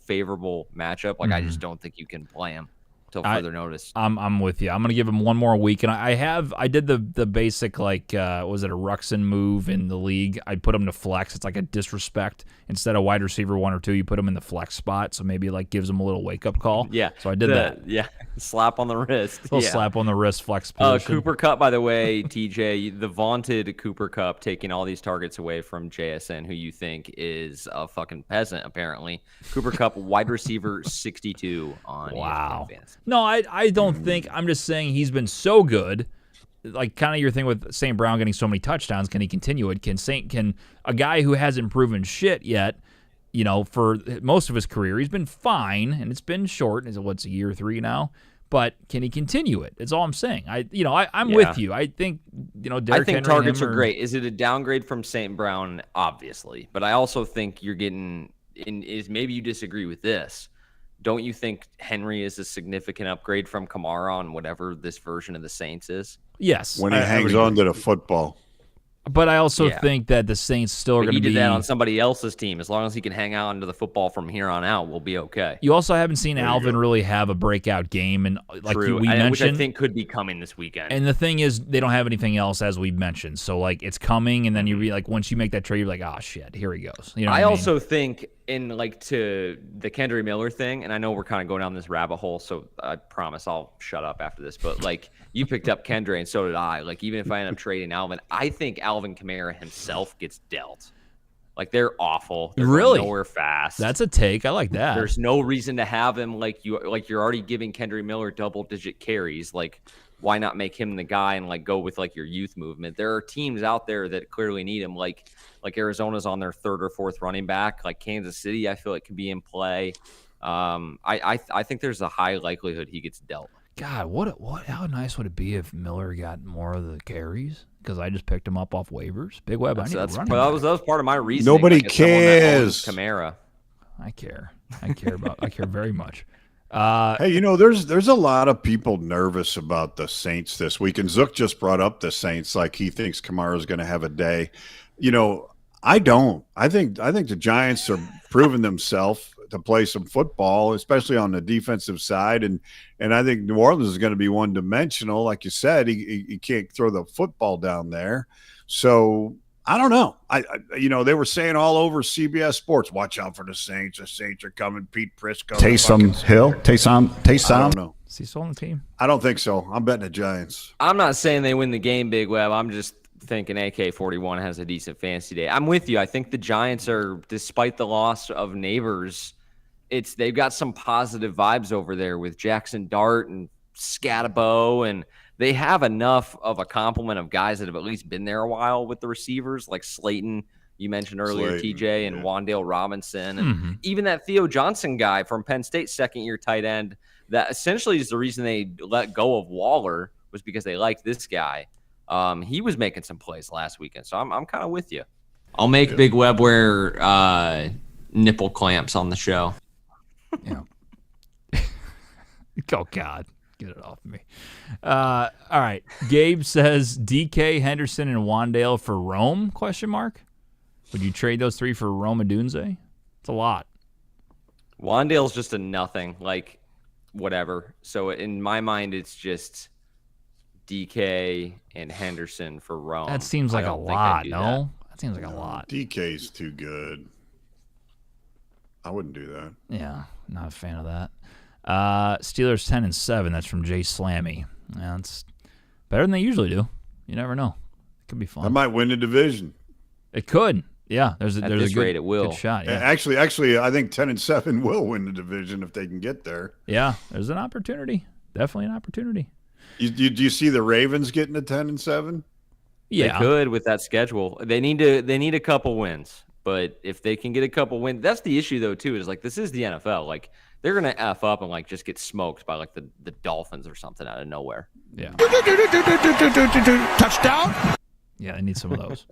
favorable matchup, like I just don't think you can play him till further notice. I'm with you. I'm gonna give him one more week, and I did the basic was it a Ruxin move in the league? I put him to flex. It's like a disrespect. Instead of wide receiver 1 or 2, you put him in the flex spot. So maybe gives him a little wake up call. Yeah. So I did that. Yeah. Slap on the wrist. Slap on the wrist, flex position. Cooper Kupp, by the way, TJ, the vaunted Cooper Kupp taking all these targets away from JSN, who you think is a fucking peasant, apparently. Cooper Kupp, wide receiver 62 on ESPN Fantasy. No, I don't think. I'm just saying he's been so good. Like kind of your thing with St. Brown getting so many touchdowns. Can he continue it? Can a guy who hasn't proven shit yet, for most of his career, he's been fine, and it's been short. What's a year 3 now? But can he continue it? That's all I'm saying. I'm with you. I think Derrick I think Henry targets are great. Is it a downgrade from St. Brown? Obviously, but I also think you're getting maybe you disagree with this. Don't you think Henry is a significant upgrade from Kamara on whatever this version of the Saints is? Yes. When he hangs on to the football. But I also think that the Saints still are going to be... He did that on somebody else's team. As long as he can hang on to the football from here on out, we'll be okay. You also haven't seen Alvin really have a breakout game, and True. we mentioned, which I think could be coming this weekend. And the thing is, they don't have anything else, as we mentioned. So it's coming, and then you'll be once you make that trade, you're like, oh shit, here he goes. I also think in to the Kendry Miller thing, and I know we're kind of going down this rabbit hole, so I promise I'll shut up after this. But you picked up Kendry, and so did I. Even if I end up trading Alvin, I think Alvin Kamara himself gets dealt. They're awful. They're really nowhere fast. That's a take. I like that. There's no reason to have him you're already giving Kendry Miller double-digit carries. Why not make him the guy and go with your youth movement? There are teams out there that clearly need him. Like Arizona's on their 3rd or 4th running back. Kansas City, I feel could be in play. I think there's a high likelihood he gets dealt. God, how nice would it be if Miller got more of the carries? Because I just picked him up off waivers. Big Web, that was part of my reasoning. Nobody cares. Kamara. I care. I care very much. Hey, there's a lot of people nervous about the Saints this week, and Zook just brought up the Saints he thinks Kamara's going to have a day. I don't. I think the Giants are proving themselves to play some football, especially on the defensive side, and I think New Orleans is going to be one-dimensional, like you said. He can't throw the football down there, so I don't know. They were saying all over CBS Sports, watch out for the Saints. The Saints are coming. Pete Prisco. Taysom Hill. Taysom. I don't know. Is he still on the team? I don't think so. I'm betting the Giants. I'm not saying they win the game, Big Web. I'm just thinking AK-41 has a decent fantasy day. I'm with you. I think the Giants are, despite the loss of Neighbors, they've got some positive vibes over there with Jackson Dart and Scatabo, and they have enough of a complement of guys that have at least been there a while with the receivers, like Slayton, you mentioned earlier, TJ, and Wan'Dale Robinson, and even that Theo Johnson guy from Penn State, second-year tight end, that essentially is the reason they let go of Waller, was because they liked this guy. He was making some plays last weekend, so I'm kind of with you. I'll make Big Web wear nipple clamps on the show. Yeah. Oh, God. Get it off me. All right. Gabe says DK, Henderson, and Wan'Dale for Rome, ? Would you trade those 3 for Rome Odunze? It's a lot. Wan'Dale's just a nothing, whatever. So in my mind, it's just DK and Henderson for Rome. That seems like a lot, no? That seems like a lot. DK's too good. I wouldn't do that. Yeah, not a fan of that. Steelers 10-7. That's from Jay Slammy. Yeah, it's better than they usually do. You never know. It could be fun. I might win the division. It could. Yeah, there's a it will. good shot. Yeah. Actually, I think 10-7 will win the division if they can get there. Yeah, there's an opportunity. Definitely an opportunity. Do you see the Ravens getting to 10-7? Yeah, they could with that schedule. They need a couple wins, but if they can get a couple wins, that's the issue though too. Is this is the NFL. They're gonna F up and just get smoked by the Dolphins or something out of nowhere. Yeah. Touchdown. Yeah, they need some of those.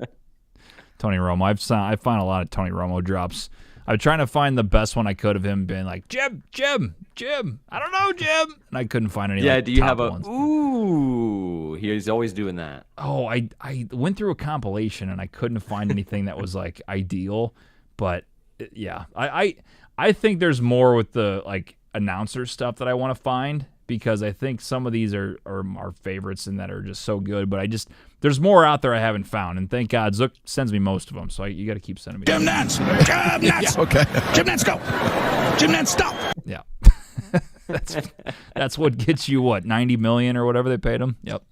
Tony Romo. I find a lot of Tony Romo drops. I was trying to find the best one I could of him being like, Jim. I don't know, Jim. And I couldn't find any. Yeah, like, do you top have a ones. ooh? He's always doing that. Oh, I went through a compilation and I couldn't find anything that was like ideal. But yeah, I think there's more with the like announcer stuff that I want to find, because I think some of these are our favorites and that are just so good. But there's more out there I haven't found, and thank God Zook sends me most of them. So you got to keep sending me. Jim Nance. Okay. Jim Nance, go. Jim Nance, stop. Yeah, that's what gets you what, 90 million or whatever they paid him. Yep.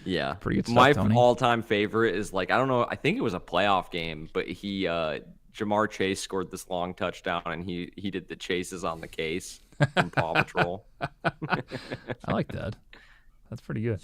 Yeah, pretty good stuff. My Tony. all-time favorite is like, I don't know. I think it was a playoff game, but Jamar Chase scored this long touchdown, and he did the chases on the case from Paw Patrol. I like that. That's pretty good.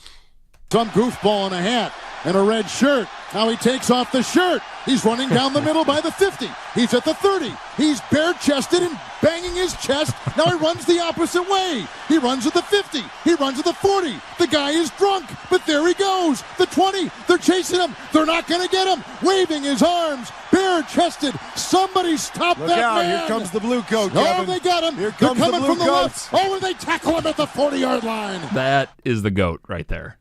Some goofball in a hat and a red shirt. Now he takes off the shirt. He's running down the middle by the 50. He's at the 30. He's bare-chested and banging his chest. Now he runs the opposite way. He runs at the 50. He runs at the 40. The guy is drunk, but there he goes. The 20. They're chasing him. They're not going to get him. Waving his arms, bare-chested. Somebody stop Look that out, man. Here comes the blue coat, Oh, Kevin. they got him. Here They're comes coming the blue from the coats. left. Oh, and they tackle him at the 40-yard line. That is the GOAT right there.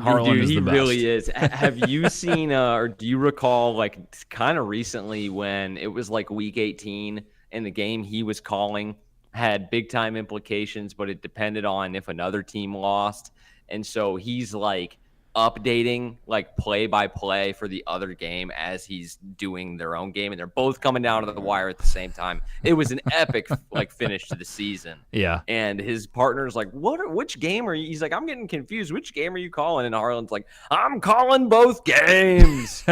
Harlan Dude, is he the best. really is. Have you seen or do you recall like kind of recently when it was like week 18 and the game he was calling had big time implications, but it depended on if another team lost, and so he's like updating like play by play for the other game as he's doing their own game, and they're both coming down to the wire at the same time. It was an epic like finish to the season. Yeah. And his partner's like, which game are you? He's like, I'm getting confused. Which game are you calling? And Harlan's like, I'm calling both games.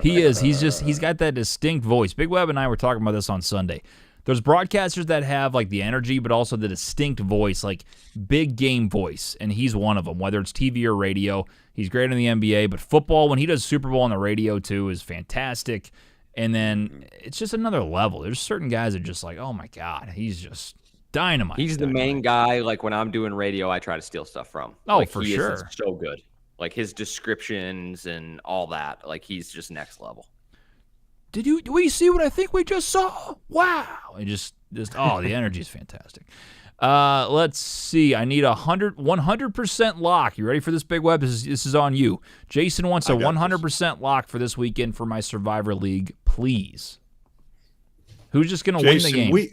He is. He's got that distinct voice. Big Web and I were talking about this on Sunday. There's broadcasters that have like the energy, but also the distinct voice, like big game voice, and he's one of them. Whether it's TV or radio, he's great in the NBA. But football, when he does Super Bowl on the radio too, is fantastic. And then it's just another level. There's certain guys that are just like, oh my God, he's just dynamite. He's the main guy. Like when I'm doing radio, I try to steal stuff from. Oh, like, for he sure. Is so good. Like his descriptions and all that. Like he's just next level. Do we see what I think we just saw? Wow. And just oh, the energy is fantastic. Let's see. I need 100% lock. You ready for this, Big Web? This is on you. Jason wants a 100% lock for this weekend for my Survivor League, please. Who's just going to win the game?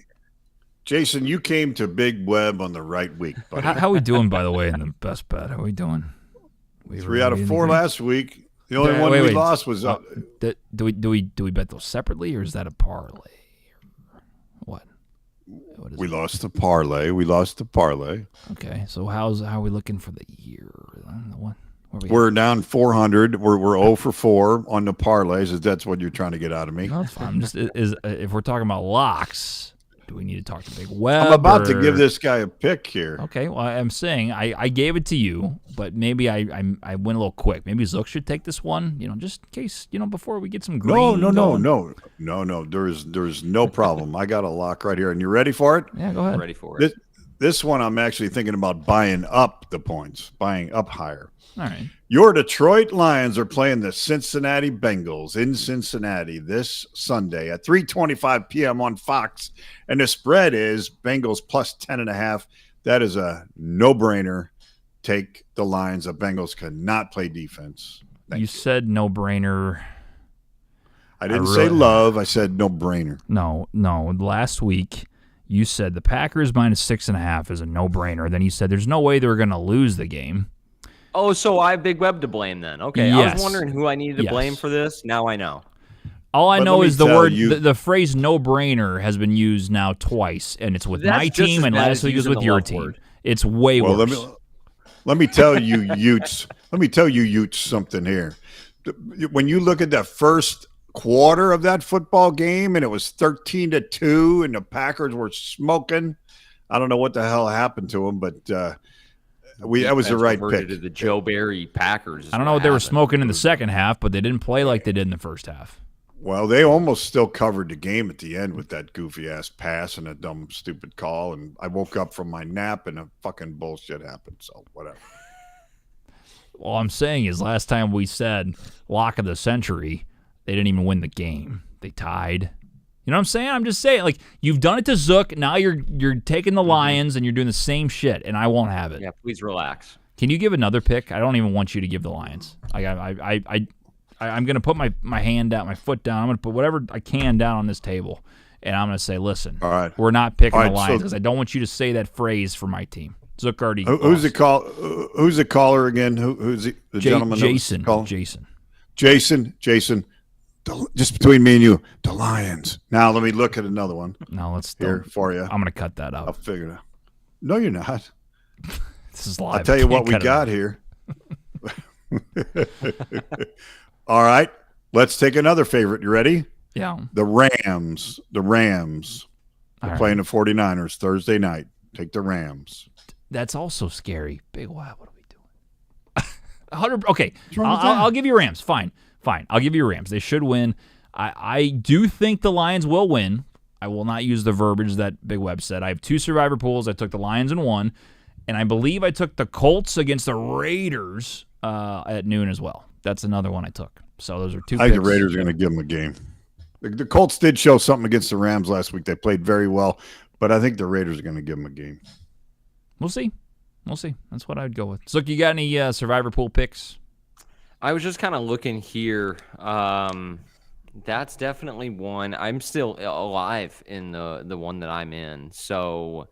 Jason, you came to Big Web on the right week, buddy. How are we doing, by the way, in the best bet? How are we doing? 3 out of 4 last week. The only one we lost was do we bet those separately, or is that a parlay? What is we lost the parlay. Okay, so how are we looking for the year? What? We're down 400. We're 0 for 4 on the parlays. If that's what you're trying to get out of me. No, that's fine. I'm just if we're talking about locks, do we need to talk to Big Web? I'm about to give this guy a pick here. Okay, well, I'm saying I gave it to you, but maybe I went a little quick. Maybe Zook should take this one, just in case, before we get some green. No. There's no problem. I got a lock right here, and you ready for it? Yeah, go ahead. I'm ready for it. This one I'm actually thinking about buying up the points, buying up higher. All right. Your Detroit Lions are playing the Cincinnati Bengals in Cincinnati this Sunday at 3:25 p.m. on Fox, and the spread is Bengals plus 10.5. That is a no-brainer. Take the Lions. The Bengals cannot play defense. Thank you said no-brainer. I didn't say love. I said no-brainer. No. Last week you said the Packers minus 6.5 is a no-brainer. Then you said there's no way they're going to lose the game. Oh, so I have Big Web to blame then. Okay, yes. I was wondering who I needed to blame for this. Now I know. All I know is the word, the phrase "no-brainer" has been used now twice, and it's with my team, and last week was with your team. It's way worse. Let me tell you, Utes. Something here. When you look at that first quarter of that football game, and it was 13-2, and the Packers were smoking. I don't know what the hell happened to them, but that was the right pick. To the Joe Barry Packers. I don't know what they were smoking in the second half, but they didn't play like they did in the first half. Well, they almost still covered the game at the end with that goofy-ass pass and a dumb, stupid call, and I woke up from my nap and a fucking bullshit happened, so whatever. All I'm saying is last time we said lock of the century, They didn't even win the game. They tied. You know what I'm saying? I'm just saying, like, you've done it to Zook. Now you're taking the Lions and you're doing the same shit, and I won't have it. Yeah, please relax. Can you give another pick? I don't even want you to give the Lions. I'm going to put my hand down, my foot down. I'm going to put whatever I can down on this table, and I'm going to say, listen, all right, we're not picking all the right, Lions because I don't want you to say that phrase for my team. Zook already. Who's the caller again? Who's the gentleman? Jason. Jason. Just between me and you, the Lions. Now let me look at another one. No, let's here for you. I'm going to cut that out. I'll figure it out. No, you're not. This is live. I'll tell you what we got here. All right, let's take another favorite. You ready? Yeah. The Rams. They're playing the 49ers Thursday night. Take the Rams. That's also scary. Big wow. What are we doing? 100. Okay, I'll give you Rams. Fine. I'll give you Rams. They should win. I do think the Lions will win. I will not use the verbiage that Big Web said. I have 2 survivor pools. I took the Lions in 1, and I believe I took the Colts against the Raiders at noon as well. That's another one I took. So those are 2 I think picks. the Raiders are going to give them a game. The Colts did show something against the Rams last week. They played very well, but I think the Raiders are going to give them a game. We'll see. That's what I'd go with. So, you got any survivor pool picks? I was just kind of looking here. That's definitely one. I'm still alive in the one that I'm in. So,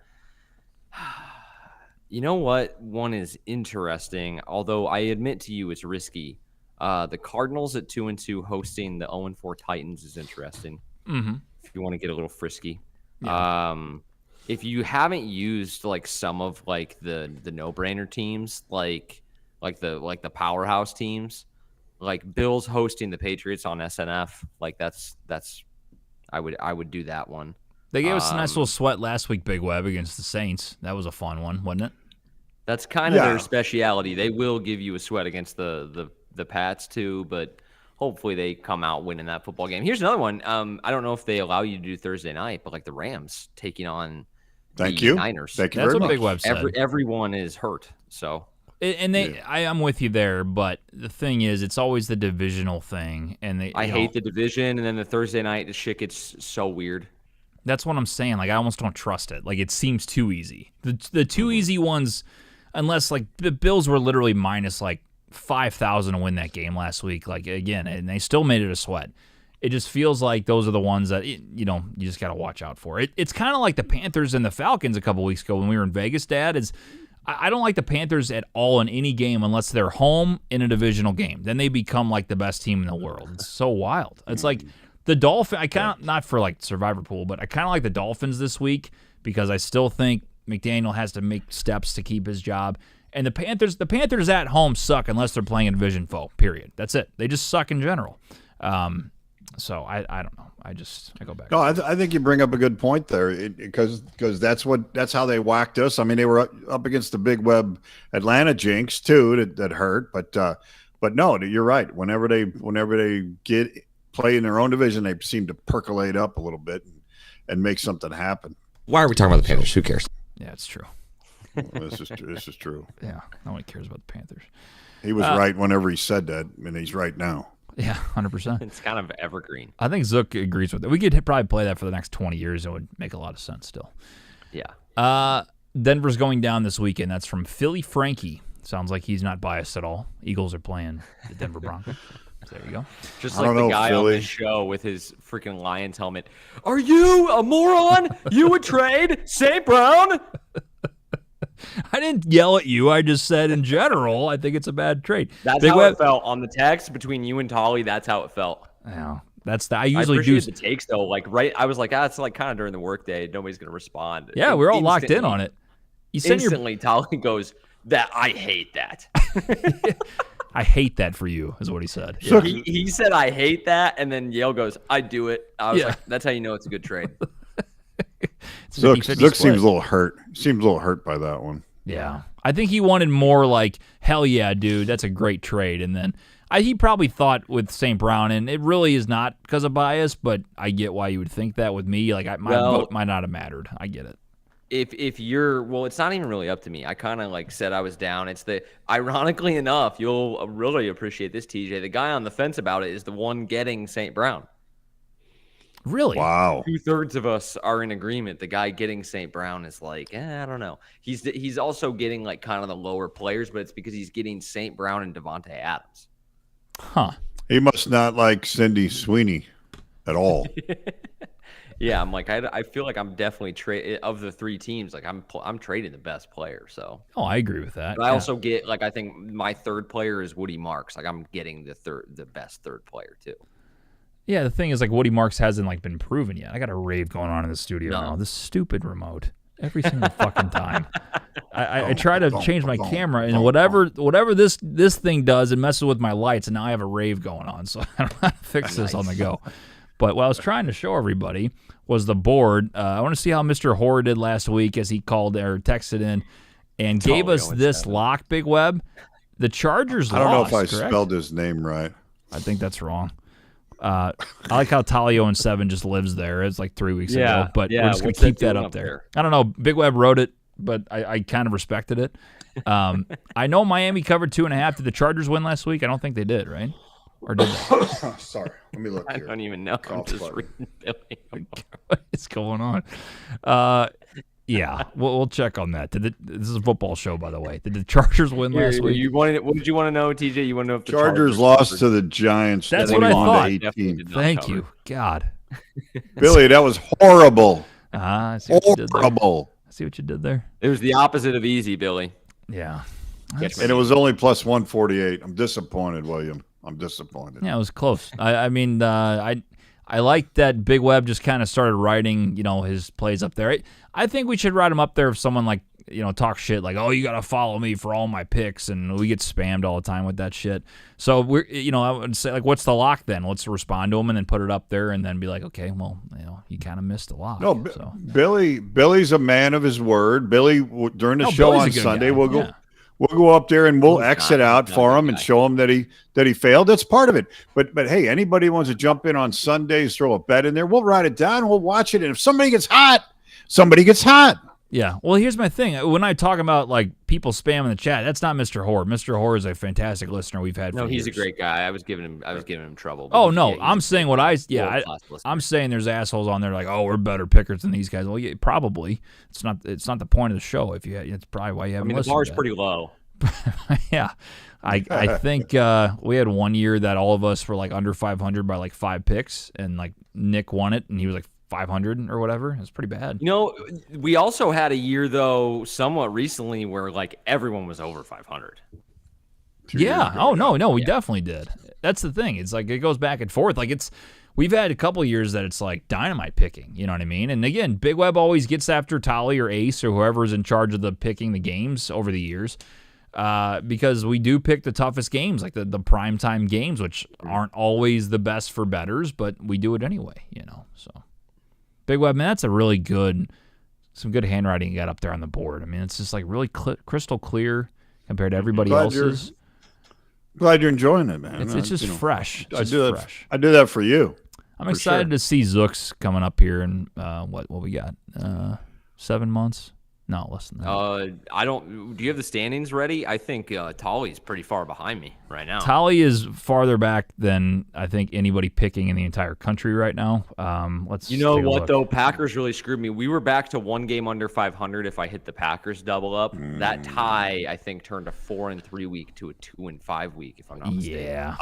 you know what? One is interesting, although I admit to you it's risky. The Cardinals at 2-2 hosting the 0-4 Titans is interesting. Mm-hmm. If you want to get a little frisky. Yeah. If you haven't used like some of like the no-brainer teams, like the powerhouse teams, like Bills hosting the Patriots on SNF, like that's I would do that one. They gave us a nice little sweat last week, Big Web, against the Saints. That was a fun one, wasn't it? That's kind of their speciality. They will give you a sweat against the Pats too, but hopefully they come out winning that football game. Here's another one. I don't know if they allow you to do Thursday night, but like the Rams taking on the Niners. Thank you That's very what much. Big Web said. Everyone is hurt, so. And I'm with you there, but the thing is, it's always the divisional thing, and I hate the division, and then the Thursday night, the shit gets so weird. That's what I'm saying. Like, I almost don't trust it. Like, it seems too easy. The two easy ones, unless like the Bills were literally minus like 5,000 to win that game last week. Like, again, and they still made it a sweat. It just feels like those are the ones that you just got to watch out for. It's kind of like the Panthers and the Falcons a couple weeks ago when we were in Vegas, Dad. I don't like the Panthers at all in any game unless they're home in a divisional game. Then they become like the best team in the world. It's so wild. It's like the Dolphins. I kind of, not for like survivor pool, but I kind of like the Dolphins this week because I still think McDaniel has to make steps to keep his job. And the Panthers at home suck unless they're playing a division foe. Period. That's it. They just suck in general. So I don't know. I go back. No, I think you bring up a good point there because that's how they whacked us. I mean, they were up against the Big Web Atlanta jinx too that hurt, but no, you're right. Whenever they play in their own division, they seem to percolate up a little bit and make something happen. Why are we talking about the Panthers? Who cares? Yeah, it's true. Well, this is true. Yeah, nobody cares about the Panthers. He was right whenever he said that, and he's right now. Yeah, 100%. It's kind of evergreen. I think Zook agrees with it. We could probably play that for the next 20 years. It would make a lot of sense still. Yeah. Denver's going down this weekend. That's from Philly Frankie. Sounds like he's not biased at all. Eagles are playing the Denver Broncos. So there you go. Just like the guy on this show with his freaking Lions helmet. Are you a moron? You would trade St. Brown? I didn't yell at you. I just said in general, I think it's a bad trade. That's how it felt on the text between you and Tolly. That's how it felt. Yeah, I usually appreciate the takes though. Like I was like, it's like kind of during the workday. Nobody's gonna respond. Yeah, we're all locked in on it. Instantly, Tolly goes, "That I hate that." I hate that for you, is what he said. Yeah. He said, "I hate that," and then Yale goes, "I do it." I was like, "That's how you know it's a good trade." Zook seems a little hurt. Seems a little hurt by that one. Yeah. I think he wanted more like, hell yeah, dude, that's a great trade. And then he probably thought with St. Brown, and it really is not because of bias, but I get why you would think that with me. Like, my vote might not have mattered. I get it. if you're, well, it's not even really up to me. I kind of like said I was down. It's ironically enough, you'll really appreciate this, TJ. The guy on the fence about it is the one getting St. Brown. Really? Wow. 2/3 of us are in agreement. The guy getting St. Brown is like, I don't know. He's also getting like kind of the lower players, but it's because he's getting St. Brown and Devontae Adams. Huh. He must not like Cindy Sweeney at all. Yeah, I'm like, I feel like I'm definitely of the three teams, like I'm trading the best player. So. Oh, I agree with that. But I also get I think my third player is Woody Marks. Like I'm getting the best third player too. Yeah, the thing is, like, Woody Marks hasn't like been proven yet. I got a rave going on in the studio now. This stupid remote every single fucking time. I try to change my camera, and whatever this thing does, it messes with my lights, and now I have a rave going on. So I don't know how to fix this on the go. But what I was trying to show everybody was the board. I want to see how Mr. Horror did last week as he called or texted in and gave us this lock, Big Web. The Chargers lost. I don't know if I correct? spelled his name right. I think that's wrong. I like how Talio and 7 just lives there. It's like 3 weeks ago, but we're just going to keep that up there. I don't know. Big Web wrote it, but I kind of respected it. I know Miami covered 2.5. Did the Chargers win last week? I don't think they did, right? Or did they? Sorry. Let me look here. I don't even know. I'm just reading Billy. What's going on? Yeah, we'll check on that. This is a football show, by the way. Did the Chargers win last week? What did you want to know, TJ? You want to know if the Chargers lost to the Giants? That's what I thought. 18. Thank you. God. Billy, that was horrible. I see what you did there. Horrible. I see what you did there. It was the opposite of easy, Billy. Yeah. And it was only plus 148. I'm disappointed, William. I'm disappointed. Yeah, it was close. I mean, I like that Big Web just kind of started writing, his plays up there. I think we should write him up there if someone like, talks shit like, oh, you got to follow me for all my picks, and we get spammed all the time with that shit. So we're, I would say like, what's the lock then? Let's respond to him and then put it up there and then be like, okay, well, you kind of missed the lock. No, so. Billy's a man of his word. Billy, during the show Billy's on Sunday, guy. we'll go. Yeah. We'll go up there and we'll exit out for him and show him that he failed. That's part of it. But hey, anybody who wants to jump in on Sundays, throw a bet in there, we'll write it down, we'll watch it, and if somebody gets hot, somebody gets hot. Yeah. Well, here's my thing. When I talk about like people spamming the chat, that's not Mr. Hoare. Mr. Hoare is a fantastic listener we've had. No, for he's years. a great guy. I was giving him trouble. Oh no, I'm saying what I'm saying. There's assholes on there like, oh, we're better pickers than these guys. Well, yeah, probably. It's not the point of the show. It's probably why you haven't listened. The bar's pretty low. Yeah, I think we had one year that all of us were like under 500 by like 5 picks, and like Nick won it, and he was like 500 or whatever. It was pretty bad. We also had a year though, somewhat recently, where like everyone was over 500. Yeah. Oh no, we definitely did. That's the thing. It's like it goes back and forth. Like we've had a couple years that it's like dynamite picking. You know what I mean? And again, Big Web always gets after Tolly or Ace or whoever's in charge of the picking the games over the years. Because we do pick the toughest games, like the primetime games, which aren't always the best for bettors, but we do it anyway, So, Big Web, man, that's some good handwriting you got up there on the board. I mean, it's just like really crystal clear compared to everybody else's. Glad you're enjoying it, man. It's just fresh. I do that for you. I'm excited to see Zooks coming up here in what we got? 7 months. No, less than that. Do you have the standings ready? I think Tolly's pretty far behind me right now. Tolly is farther back than I think anybody picking in the entire country right now. Let's. You know what though? Packers really screwed me. We were back to 1 game under 500. If I hit the Packers double up, that tie I think turned a 4-3 week to a 2-5 week. If I'm not mistaken. Yeah.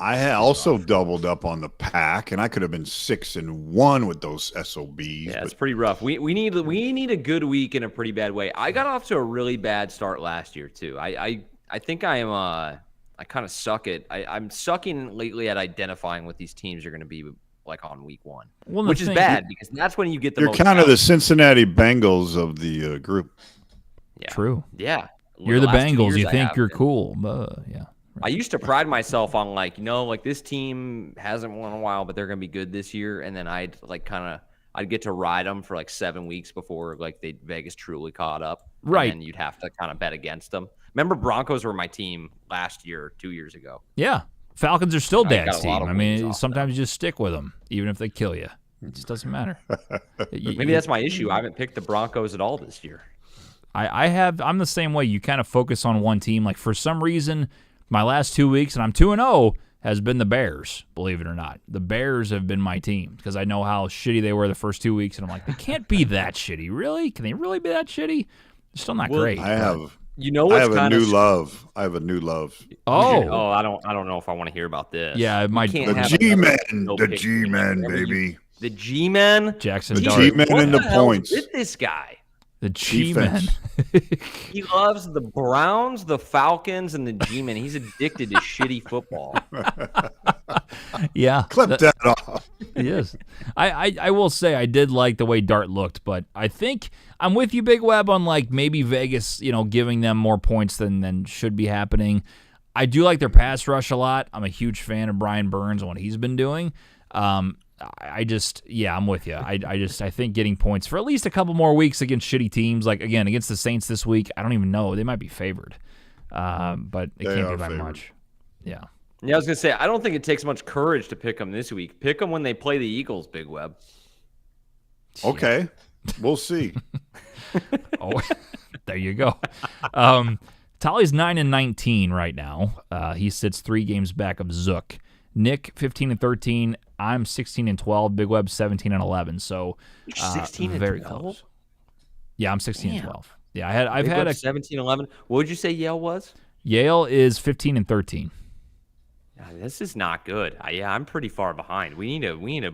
I had also doubled up on the pack, and I could have been 6-1 with those SOBs. Yeah, it's pretty rough. We need a good week in a pretty bad way. I got off to a really bad start last year too. I think I am I kind of suck at I'm sucking lately at identifying what these teams are going to be like on week 1, which is bad because that's when you get the. You're kind of the Cincinnati Bengals of the group. Yeah. True. Yeah. You're the Bengals. You think you're cool, yeah. I used to pride myself on like this team hasn't won in a while, but they're gonna be good this year, and then I'd get to ride them for like 7 weeks before like Vegas truly caught up, right? And you'd have to kind of bet against them. Remember, Broncos were my team last year, 2 years ago. Yeah, Falcons are still Dad's team. I mean, sometimes you just stick with them, even if they kill you. It just doesn't matter. Maybe that's my issue. I haven't picked the Broncos at all this year. I'm the same way. You kind of focus on one team. Like for some reason, my last 2 weeks, and I'm 2-0, has been the Bears, believe it or not. The Bears have been my team because I know how shitty they were the first 2 weeks, and I'm like, they can't be that shitty. Really? Can they really be that shitty? They're still not great. I have a new love. I have a new love. Oh, I don't know if I want to hear about this. Yeah, The G-Men, baby. The G-Men? Jackson The Dart. G-Men and the points. With this guy. The G-Men. He loves the Browns, the Falcons, and the G-Men. He's addicted to shitty football. Yeah. Clip that off. He is. I will say I did like the way Dart looked, but I think I'm with you, Big Web, on like maybe Vegas, giving them more points than should be happening. I do like their pass rush a lot. I'm a huge fan of Brian Burns and what he's been doing. I'm with you. I think getting points for at least a couple more weeks against shitty teams, like again against the Saints this week. I don't even know. They might be favored, but it can't be by much. Yeah. Yeah, I was gonna say I don't think it takes much courage to pick them this week. Pick them when they play the Eagles, Big Web. Okay, we'll see. Oh, there you go. Tolly's 9-19 right now. He sits 3 games back of Zook. Nick 15-13. I'm 16-12. Big Web 17-11. So 16 and very 12? close. Yeah, I'm 16-12. Yeah, I've Big had Web a 17-11. What would you say Yale was? Yale is 15-13. Yeah, this is not good. I'm pretty far behind. We need a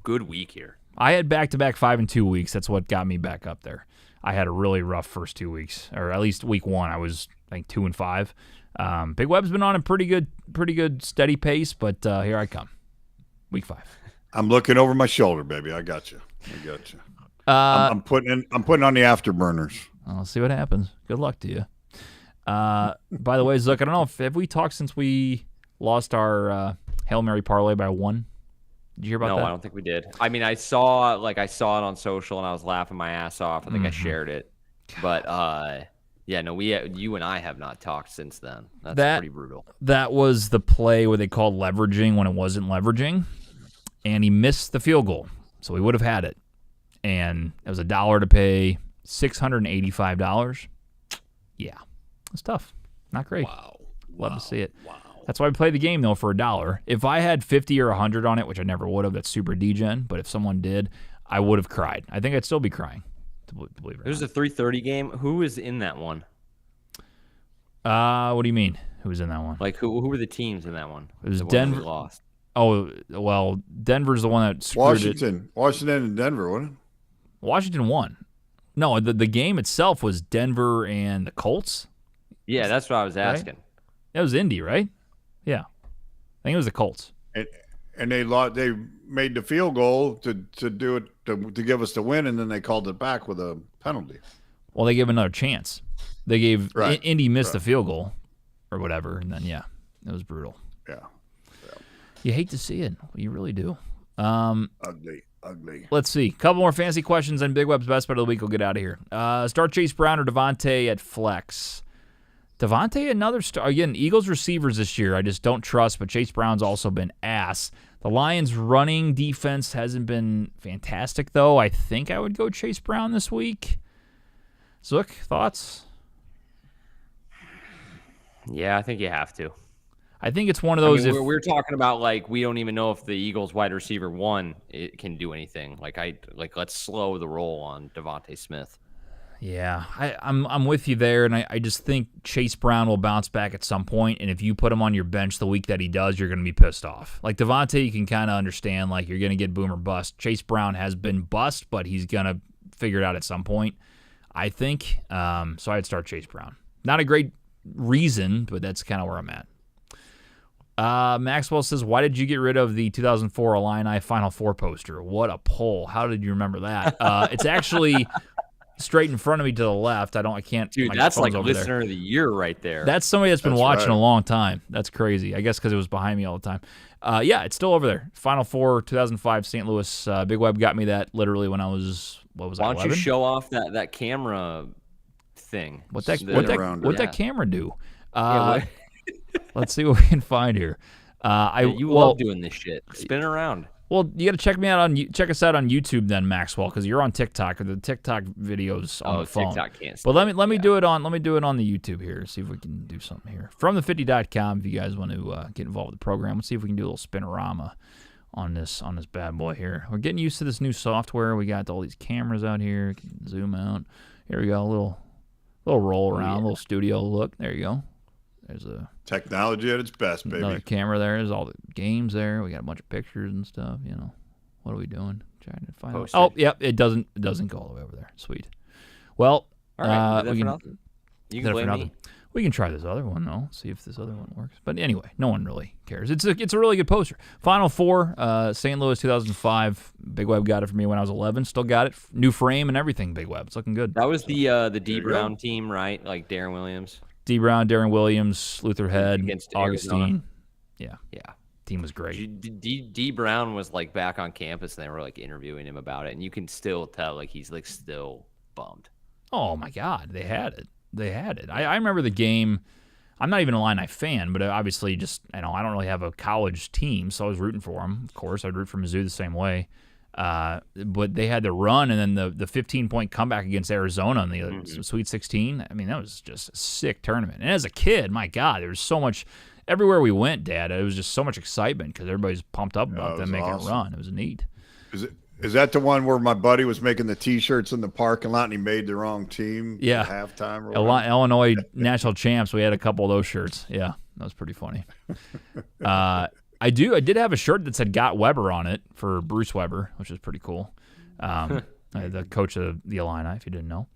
good week here. I had back-to-back 5-2 weeks. That's what got me back up there. I had a really rough first 2 weeks, or at least week 1. I was like 2-5. Big Web's been on a pretty good steady pace, but here I come, week 5. I'm looking over my shoulder, baby. I got you. I'm putting on the afterburners. I'll see what happens. Good luck to you. By the way, Zook, I don't know have we talked since we lost our Hail Mary parlay by 1. Did you hear about that? No, I don't think we did. I mean, I saw it on social and I was laughing my ass off. I think I shared it, but you and I have not talked since then. That's pretty brutal. That was the play where they called leveraging when it wasn't leveraging, and he missed the field goal, so he would have had it. And it was $1 to pay $685. Yeah, it's tough. Not great. Wow. Love to see it. Wow. That's why we play the game, though, for $1. If I had 50 or 100 on it, which I never would have, that's super degen, but if someone did, I would have cried. I think I'd still be crying, to believe it or It was not. a 3:30 game. Who was in that one? What do you mean? Who was in that one? Like, who were the teams in that one? It was The one Denver. we lost. Oh, well, Denver's the one that screwed it. Washington and Denver, wasn't it? Washington won. No, the game itself was Denver and the Colts. Yeah, that's what I was asking. Right? That was Indy, right? Yeah. I think it was the Colts. And they made the field goal to do it to give us the win, and then they called it back with a penalty. Well, they gave another chance. They gave Indy missed the field goal or whatever, and then it was brutal. Yeah. You hate to see it. You really do. Ugly. Let's see. Couple more fantasy questions, and Big Web's best bet of the week will get out of here. Start Chase Brown or Devontae at flex. Devontae, another star. Again, Eagles receivers this year I just don't trust, but Chase Brown's also been ass. The Lions' running defense hasn't been fantastic, though. I think I would go Chase Brown this week. Zook, thoughts? Yeah, I think you have to. I think it's one of those. I mean, we're talking about like we don't even know if the Eagles wide receiver 1 can do anything. Let's slow the roll on Devontae Smith. Yeah, I'm with you there, and I just think Chase Brown will bounce back at some point, and if you put him on your bench the week that he does, you're going to be pissed off. Like Devontae, you can kind of understand, like you're going to get boom or bust. Chase Brown has been bust, but he's going to figure it out at some point, I think. So I'd start Chase Brown. Not a great reason, but that's kind of where I'm at. Maxwell says, why did you get rid of the 2004 Illini Final Four poster? What a poll. How did you remember that? It's actually straight in front of me to the left. I can't. Dude, that's like listener of the year right there. That's somebody that's been watching a long time. That's crazy. I guess because it was behind me all the time. Yeah, it's still over there. Final Four 2005 St. Louis. Big Web got me that literally when I was, Why don't you show off that camera thing? What's that camera do? Let's see what we can find here. You love doing this shit. Spin around. Well, you got to check us out on YouTube then, Maxwell, because you're on TikTok, or the TikTok videos on the phone. TikTok can't. But let me do it on the YouTube here. See if we can do something here from the50.com. If you guys want to get involved with the program, let's see if we can do a little spinorama on this bad boy here. We're getting used to this new software. We got all these cameras out here. Can zoom out. Here we go. A little roll around, a little studio look. There you go. There's a technology at its best, baby. Another camera there. There's all the games there. We got a bunch of pictures and stuff. What are we doing? Trying to find. Oh, yep. It doesn't go all the way over there. Sweet. Well, all right. You can blame me. We can try this other one though. See if this other one works. But anyway, no one really cares. It's a really good poster. Final Four, St. Louis 2005. Big Web got it for me when I was 11. Still got it. New frame and everything. Big Web. It's looking good. That was the D Brown team, right? Like Darren Williams. D Brown, Darren Williams, Luther Head, against Augustine. Yeah. Team was great. D Brown was like back on campus and they were like interviewing him about it, and you can still tell like he's like still bummed. Oh my God, they had it. I remember the game. I'm not even a Illini fan, but obviously just, I don't really have a college team, so I was rooting for them. Of course, I'd root for Mizzou the same way. But they had the run, and then the 15-point comeback against Arizona in the Sweet 16. I mean, that was just a sick tournament. And as a kid, my God, there was so much everywhere we went, Dad. It was just so much excitement because everybody's pumped up about them making a run. It was neat. Is that the one where my buddy was making the T-shirts in the parking lot and he made the wrong team? Yeah, at halftime. Illinois national champs. We had a couple of those shirts. Yeah, that was pretty funny. I did have a shirt that said "Got Weber" on it for Bruce Weber, which was pretty cool. The coach of the Illini, if you didn't know.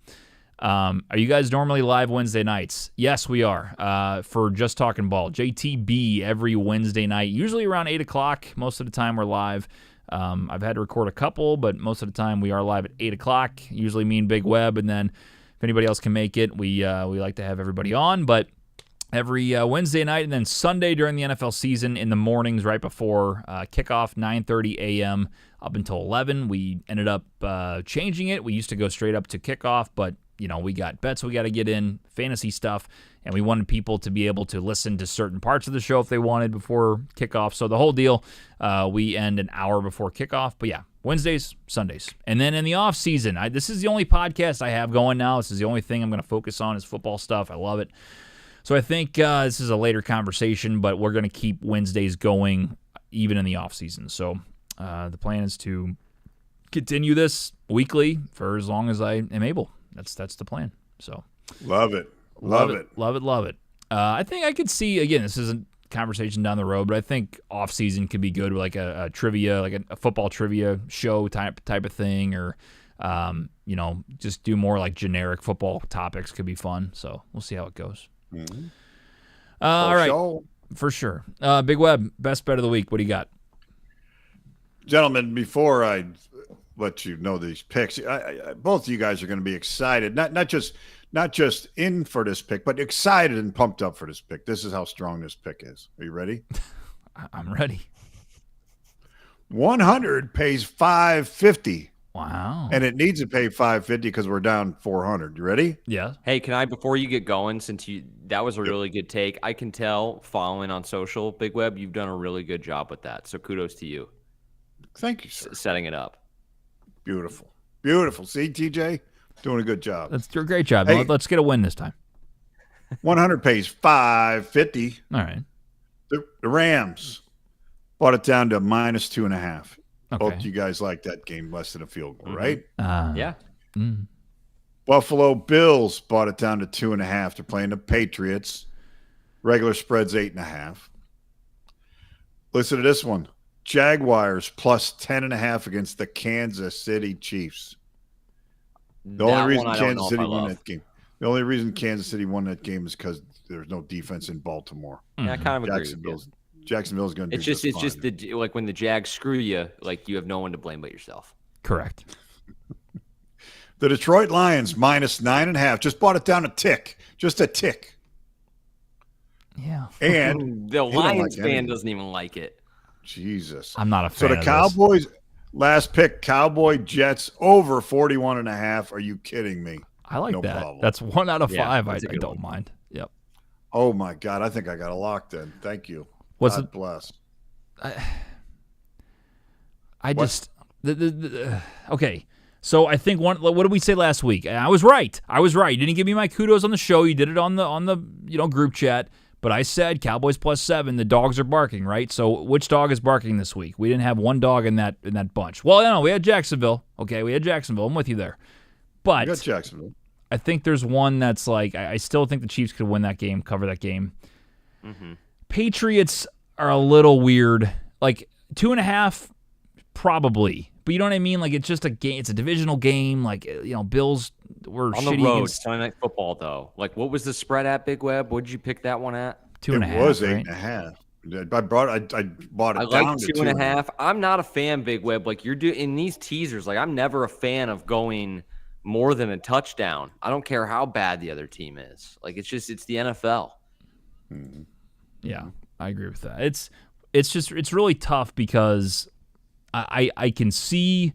Are you guys normally live Wednesday nights? Yes, we are. For Just Talking Ball, JTB every Wednesday night, usually around 8 o'clock. Most of the time we're live. I've had to record a couple, but most of the time we are live at 8 o'clock. Usually me and Big Web, and then if anybody else can make it, we like to have everybody on. But every Wednesday night and then Sunday during the NFL season in the mornings right before kickoff, 9:30 a.m. up until 11. We ended up changing it. We used to go straight up to kickoff, but we got bets we got to get in, fantasy stuff, and we wanted people to be able to listen to certain parts of the show if they wanted before kickoff. So the whole deal, we end an hour before kickoff. But yeah, Wednesdays, Sundays. And then in the off season, this is the only podcast I have going now. This is the only thing I'm going to focus on is football stuff. I love it. So I think this is a later conversation, but we're going to keep Wednesdays going even in the off season. So the plan is to continue this weekly for as long as I am able. That's the plan. So love it. I think I could see, again, this isn't conversation down the road, but I think off season could be good, like a trivia, like a football trivia show type of thing, or just do more like generic football topics could be fun. So we'll see how it goes. Mm-hmm. All right, for sure. Big Web, best bet of the week. What do you got, gentlemen? Before I let you know these picks, both of you guys are going to be excited. Not just in for this pick, but excited and pumped up for this pick. This is how strong this pick is. Are you ready? I'm ready. 100 pays $550. Wow. And it needs to pay $550 because we're down 400. You ready? Yeah. Hey, can I, before you get going, since that was a really good take, I can tell following on social, Big Web, you've done a really good job with that. So kudos to you. Thank you, sir. Setting it up. Beautiful. See, TJ? Doing a good job. That's a great job. Hey, let's get a win this time. 100 pays $550. All right. The Rams brought it down to -2.5. Okay. Both you guys like that game less than a field goal, right? Yeah. Buffalo Bills brought it down to 2.5. They're playing the Patriots. Regular spread's 8.5. Listen to this one. Jaguars plus 10.5 against the Kansas City Chiefs. The only reason Kansas City won that game. The only reason Kansas City won that game is because there's no defense in Baltimore. Yeah, I kind of agree. Jacksonville's going to do it's just like when the Jags screw you, like you have no one to blame but yourself. Correct. The Detroit Lions -9.5 just brought it down a tick, just a tick. Yeah. And the Lions fan doesn't even like it. Jesus. I'm not a fan. So the Cowboys, last pick, Cowboy Jets over 41.5. Are you kidding me? I like that. Problem. That's 1 out of 5. I don't don't mind. Yep. Oh my God. I think I got a lock then. Thank you. What's God bless. Okay. So I think what did we say last week? I was right. You didn't give me my kudos on the show. You did it on the group chat. But I said Cowboys +7. The dogs are barking, right? So which dog is barking this week? We didn't have one dog in that bunch. Well, no, we had Jacksonville. Okay, we had Jacksonville. I'm with you there. But You got Jacksonville. I think there's one that's like I still think the Chiefs could win that game, cover that game. Mm-hmm. Patriots are a little weird. Like 2.5, probably. But you know what I mean? Like it's just a game. It's a divisional game. Like Bills were on shitty the road. against Sunday Night Football, though. Like, what was the spread at Big Web? What did you pick that one at? 2.5. It was right? 8.5. I bought it I down like to 2.5. I'm not a fan, Big Web. Like you're doing in these teasers. Like I'm never a fan of going more than a touchdown. I don't care how bad the other team is. Like it's the NFL. Mm-hmm. Yeah, I agree with that. It's really tough because I can see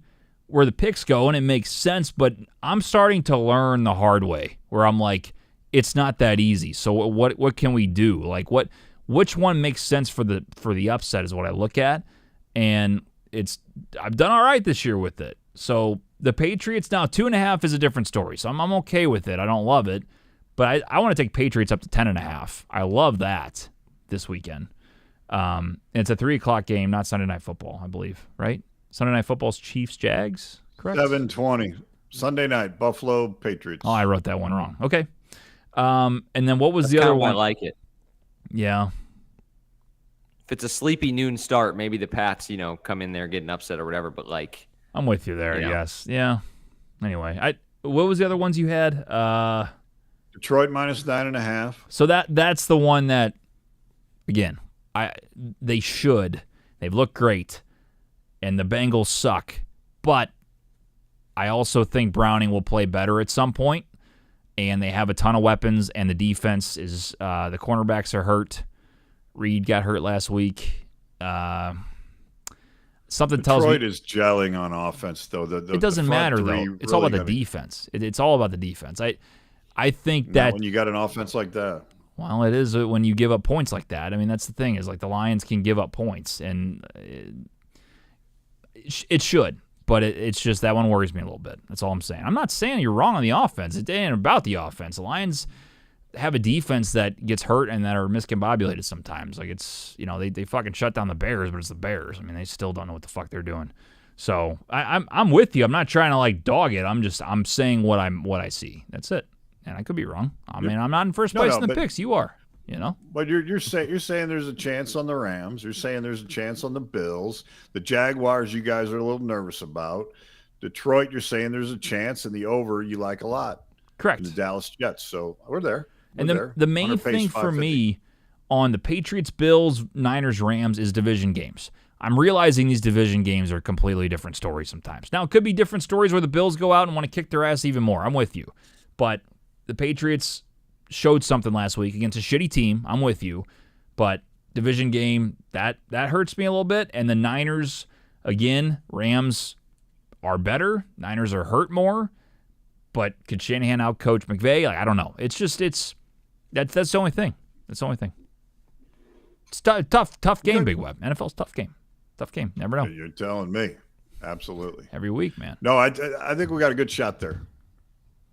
where the picks go and it makes sense, but I'm starting to learn the hard way where I'm like, it's not that easy. So what can we do? Like which one makes sense for the upset is what I look at, and I've done all right this year with it. So the Patriots now 2.5 is a different story. So I'm okay with it. I don't love it, but I want to take Patriots up to 10.5. I love that this weekend. It's a 3:00 game, not Sunday Night Football, I believe, right? Sunday Night Football's Chiefs-Jags, correct? 7:20 Sunday night, Buffalo Patriots. Oh, I wrote that one wrong. Okay. And then what was That's the other kind of why one? I like it. Yeah. If it's a sleepy noon start, maybe the Pats, come in there getting upset or whatever. But like, I'm with you there. Yes. Yeah. Anyway, what was the other ones you had? Detroit -9.5. So that's the one that, again, they've looked great, and the Bengals suck. But I also think Browning will play better at some point, and they have a ton of weapons, and the defense is the cornerbacks are hurt. Reed got hurt last week. Something tells me Detroit is gelling on offense, though. it doesn't matter, though. It's all about the defense. It's all about the defense. I think that when you got an offense like that. Well, it is when you give up points like that. I mean, that's the thing is like the Lions can give up points, and it should. But it's just that one worries me a little bit. That's all I'm saying. I'm not saying you're wrong on the offense. It ain't about the offense. The Lions have a defense that gets hurt and that are miscombobulated sometimes. Like it's they fucking shut down the Bears, but it's the Bears. I mean, they still don't know what the fuck they're doing. So I'm with you. I'm not trying to like dog it. I'm saying what I see. That's it. And I could be wrong. I mean, I'm not in first place in the picks. You are. But you're saying there's a chance on the Rams. You're saying there's a chance on the Bills. The Jaguars, you guys are a little nervous about. Detroit, you're saying there's a chance, and the over you like a lot. Correct. And the Dallas Jets. So we're there. The main thing for me on the Patriots, Bills, Niners, Rams is division games. I'm realizing these division games are completely different stories sometimes. Now, it could be different stories where the Bills go out and want to kick their ass even more. I'm with you. But the Patriots showed something last week against a shitty team. I'm with you. But division game, that hurts me a little bit. And the Niners, again, Rams are better. Niners are hurt more. But could Shanahan outcoach McVay? Like, I don't know. It's just that's the only thing. That's the only thing. It's tough game, Big Web. NFL's tough game. Tough game. Never know. You're telling me. Absolutely. Every week, man. No, I think we got a good shot there.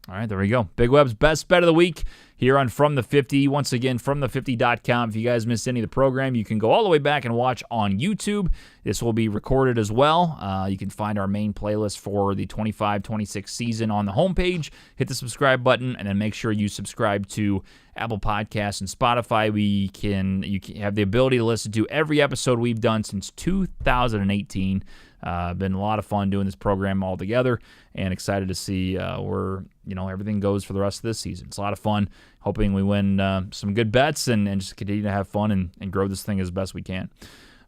All right, there we go. Big Web's best bet of the week here on From the 50. Once again, FromThe50.com. If you guys missed any of the program, you can go all the way back and watch on YouTube. This will be recorded as well. You can find our main playlist for the 25-26 season on the homepage. Hit the subscribe button, and then make sure you subscribe to Apple Podcasts and Spotify. You can have the ability to listen to every episode we've done since 2018. Been a lot of fun doing this program all together, and excited to see where everything goes for the rest of this season. It's a lot of fun. Hoping we win some good bets and just continue to have fun and grow this thing as best we can.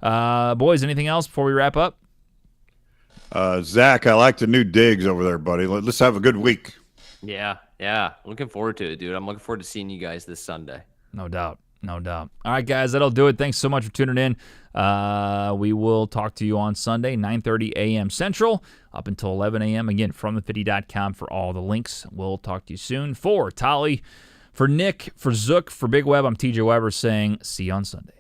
Boys, anything else before we wrap up? Zach, I like the new digs over there, buddy. Let's have a good week. Yeah. Looking forward to it, dude. I'm looking forward to seeing you guys this Sunday. No doubt. All right, guys, that'll do it. Thanks so much for tuning in. We will talk to you on Sunday, 9:30 a.m. Central, up until 11 a.m. Again, FromThe50.com for all the links. We'll talk to you soon. For Tolly, for Nick, for Zook, for Big Web, I'm TJ Weber saying see you on Sunday.